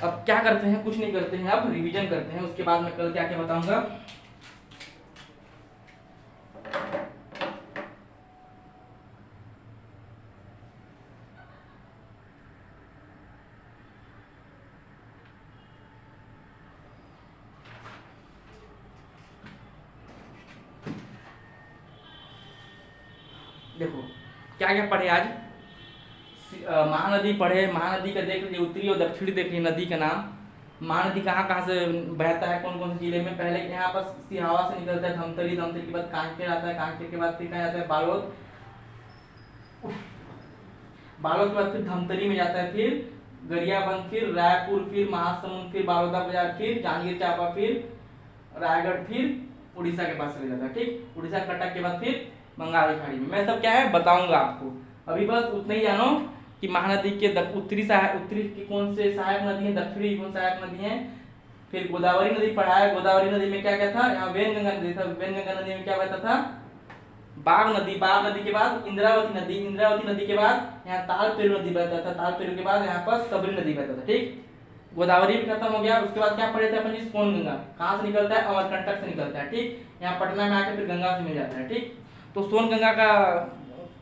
अब क्या करते हैं, कुछ नहीं करते हैं, अब रिवीजन करते हैं, उसके बाद मैं कल क्या क्या बताऊंगा। देखो क्या क्या पढ़े आज, महानदी पढ़े, महानदी का देख लीजिए, उत्तरी और दक्षिणी देख लीजिए नदी का नाम, महानदी कहाँ कहाँ से बहता है, कौन कौन से जिले में, पहले यहाँ पर सिहावा से निकलता है धमतरी, धमतरी के बाद कांकेर आता है, कांकेर के बाद फिर कहाँ जाता है, बालोद, बालोद के बाद फिर धमतरी में जाता है, फिर गरियाबंद, फिर रायपुर, फिर महासमुंद, फिर बड़ौदा बाजार, फिर जांजगीर चांपा, फिर रायगढ़, फिर उड़ीसा के पास चले जाता है, ठीक, उड़ीसा कटक के बाद फिर बंगाल की खाड़ी में। मैं सब क्या है बताऊंगा आपको, अभी बस उतना ही जानो कि महानदी के उत्तरी की कौन से सहायक नदी है, दक्षिणी कौन सहायक नदी है, फिर गोदावरी नदी पढ़ा है, गोदावरी नदी में क्या क्या था, यहाँ वेनगंगा नदी था, वेनगंगा नदी में क्या बहता था, बाघ नदी, बाघ नदी के बाद इंद्रावती नदी, इंद्रावती नदी के बाद यहाँ तालपेरू नदी बहता था, तालपेरू के बाद यहाँ पर सबरी नदी बहता था, ठीक, गोदावरी भी खत्म हो गया। उसके बाद क्या पढ़े थे अपन जी, सोनगंगा, कहाँ से निकलता है, अमरकंटक से निकलता है, ठीक, यहाँ पटना में आकर फिर गंगा से मिल जाता है, ठीक। तो सोनगंगा का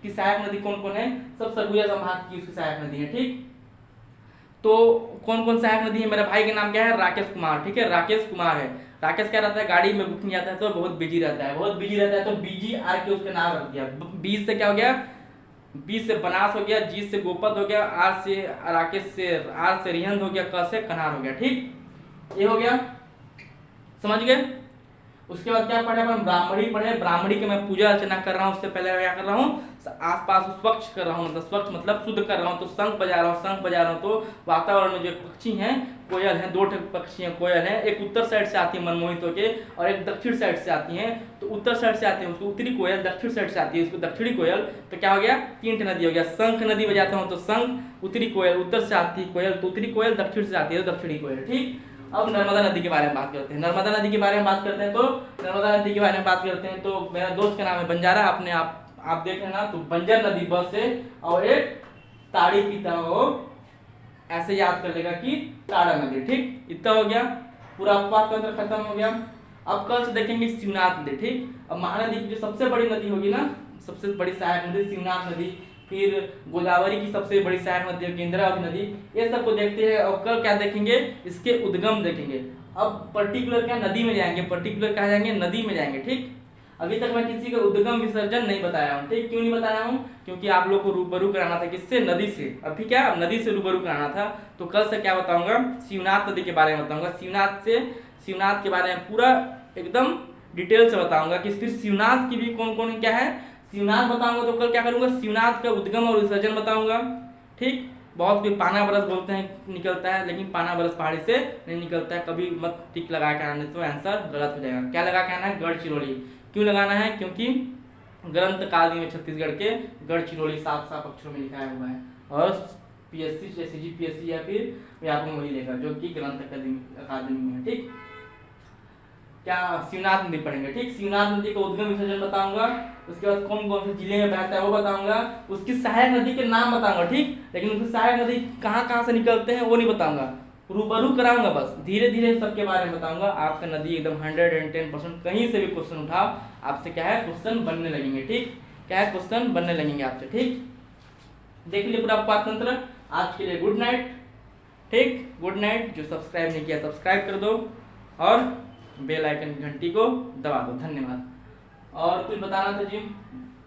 की सहायक नदी कौन कौन है, सब सरगुजा संभाग की उसकी सहायक नदी है, ठीक। तो कौन कौन सहायक नदी है, मेरा भाई का नाम क्या है, राकेश कुमार, ठीक है, राकेश कुमार है। राकेश क्या रहता है, गाड़ी में बुकिंग जाता है तो बहुत बिजी रहता है, बहुत बिजी रहता है, तो बीजी आर के उसका नाम रख दिया, बी से क्या हो गया, बी से बनास हो गया, जी से गोपद हो गया, आर से राकेश से, आर से रिहंद हो गया, क से कनार हो गया, ठीक, ये हो गया, समझ गए। उसके बाद क्या पढ़े अपन, ब्राह्मणी पढ़े, ब्राह्मणी के मैं पूजा अर्चना कर रहा हूँ, उससे पहले क्या कर रहा हूँ, आसपास स्वच्छ कर रहा हूँ, मतलब स्वच्छ मतलब शुद्ध कर रहा हूँ, तो शंख बजा रहा हूँ, शंख बजा रहा हूँ, तो वातावरण में जो पक्षी हैं, कोयल हैं, दो पक्षी हैं, कोयल हैं, एक उत्तर साइड से आती है मनमोहित होके और एक दक्षिण साइड से आती हैं, तो उत्तर साइड से आती है उसको उत्तरी कोयल, दक्षिण साइड से आती है उसको दक्षिणी कोयल, तो क्या हो गया, 3 नदी हो गया, शंख नदी बजाता हूँ तो शंख, उत्तरी कोयल, उत्तर से आती है कोयल तो उत्तरी कोयल, दक्षिण से आती है तो दक्षिणी कोयल, ठीक। अब नर्मदा नदी के बारे में बात करते हैं, नर्मदा नदी के बारे में बात करते हैं, तो नर्मदा नदी के बारे में बात करते हैं, तो मेरा दोस्त का नाम है बंजारा, अपने आप देख लेना, तो बंजर नदी बस से, और एक ताड़ी पीता हो, ऐसे याद कर लेगा कि ताड़ा नदी, ठीक, इतना हो गया, पूरा अपवाद तंत्र खत्म हो गया। अब कल से देखेंगे शिवनाथ नदी, ठीक। अब महानदी की जो सबसे बड़ी नदी होगी ना, सबसे बड़ी सहायक नदी शिवनाथ नदी, फिर गोदावरी की सबसे बड़ी सहायक नदी होगी इंद्रावती नदी, ये सबको देखते हैं। और कल क्या देखेंगे, इसके उद्गम देखेंगे। अब पर्टिकुलर क्या नदी में जाएंगे, पर्टिकुलर कहा जाएंगे नदी में जाएंगे, ठीक। अभी तक मैं किसी का उद्गम विसर्जन नहीं बताया हूँ, ठीक, क्यों नहीं बताया हूँ, क्योंकि आप लोग को रूबरू कराना था, किससे, नदी से। अभी क्या नदी से रूबरू कराना था, तो कल से क्या बताऊंगा, शिवनाथ नदी के बारे में बताऊंगा, शिवनाथ के बारे में पूरा एकदम डिटेल से बताऊंगा कि फिर शिवनाथ की भी कौन कौन क्या है, शिवनाथ बताऊंगा। तो कल क्या करूंगा, शिवनाथ का उद्गम और विसर्जन बताऊंगा, ठीक। बहुत कोई पाना बरस बोलते हैं निकलता है, लेकिन पाना बरस पहाड़ी से नहीं निकलता है, कभी मत टिक लगा के आना, तो आंसर गलत हो जाएगा। क्या लगा के आना है, गढ़चिरौली। क्यों लगाना है, क्योंकि ग्रंथ काली में छत्तीसगढ़ के गढ़चिरौली साफ साफ अक्षरों में लिखाया हुआ है, और पीएससी जैसे जीपीएससी या फिर व्यापक वही लेगा जो कि ग्रंथ अकादमी में है, ठीक। क्या शिवनाथ नदी पढ़ेंगे, ठीक। शिवनाथ नदी का उद्गम विसर्जन बताऊंगा, उसके बाद कौन कौन से जिले में बहता है वो बताऊंगा, उसकी सहायक नदी के नाम बताऊंगा, ठीक। लेकिन उसकी सहायक नदी कहाँ कहाँ से निकलते हैं वो नहीं बताऊंगा, रूबरू कराऊंगा, बस धीरे धीरे सबके बारे में बताऊंगा। आपका नदी एकदम 110% कहीं से भी क्वेश्चन उठाओ, आपसे क्या है क्वेश्चन बनने लगेंगे, ठीक। क्या है क्वेश्चन बनने लगेंगे आपसे, ठीक। देख लीजिए पूरा अपवाद तंत्र। आज के लिए गुड नाइट, ठीक, गुड नाइट। जो सब्सक्राइब नहीं किया सब्सक्राइब कर दो और बेल आइकन घंटी को दबा दो, धन्यवाद। और कुछ बताना था जी,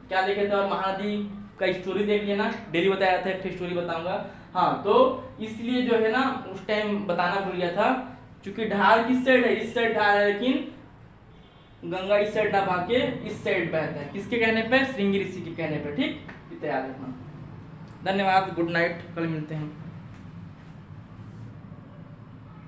क्या देखे थे, और महानदी का स्टोरी देख लिया ना, डेली बताया था, एक स्टोरी बताऊंगा। हाँ, तो इसलिए जो है ना उस टाइम बताना भूल गया था, क्योंकि ढाल किस साइड है, इस साइड ढाल है, लेकिन गंगा इस साइड ना बहा के इस साइड बहता है, किसके कहने पे? श्रृंगी ऋषि के कहने पे। ठीक, इतना याद रखना। धन्यवाद, गुड नाइट, कल मिलते हैं।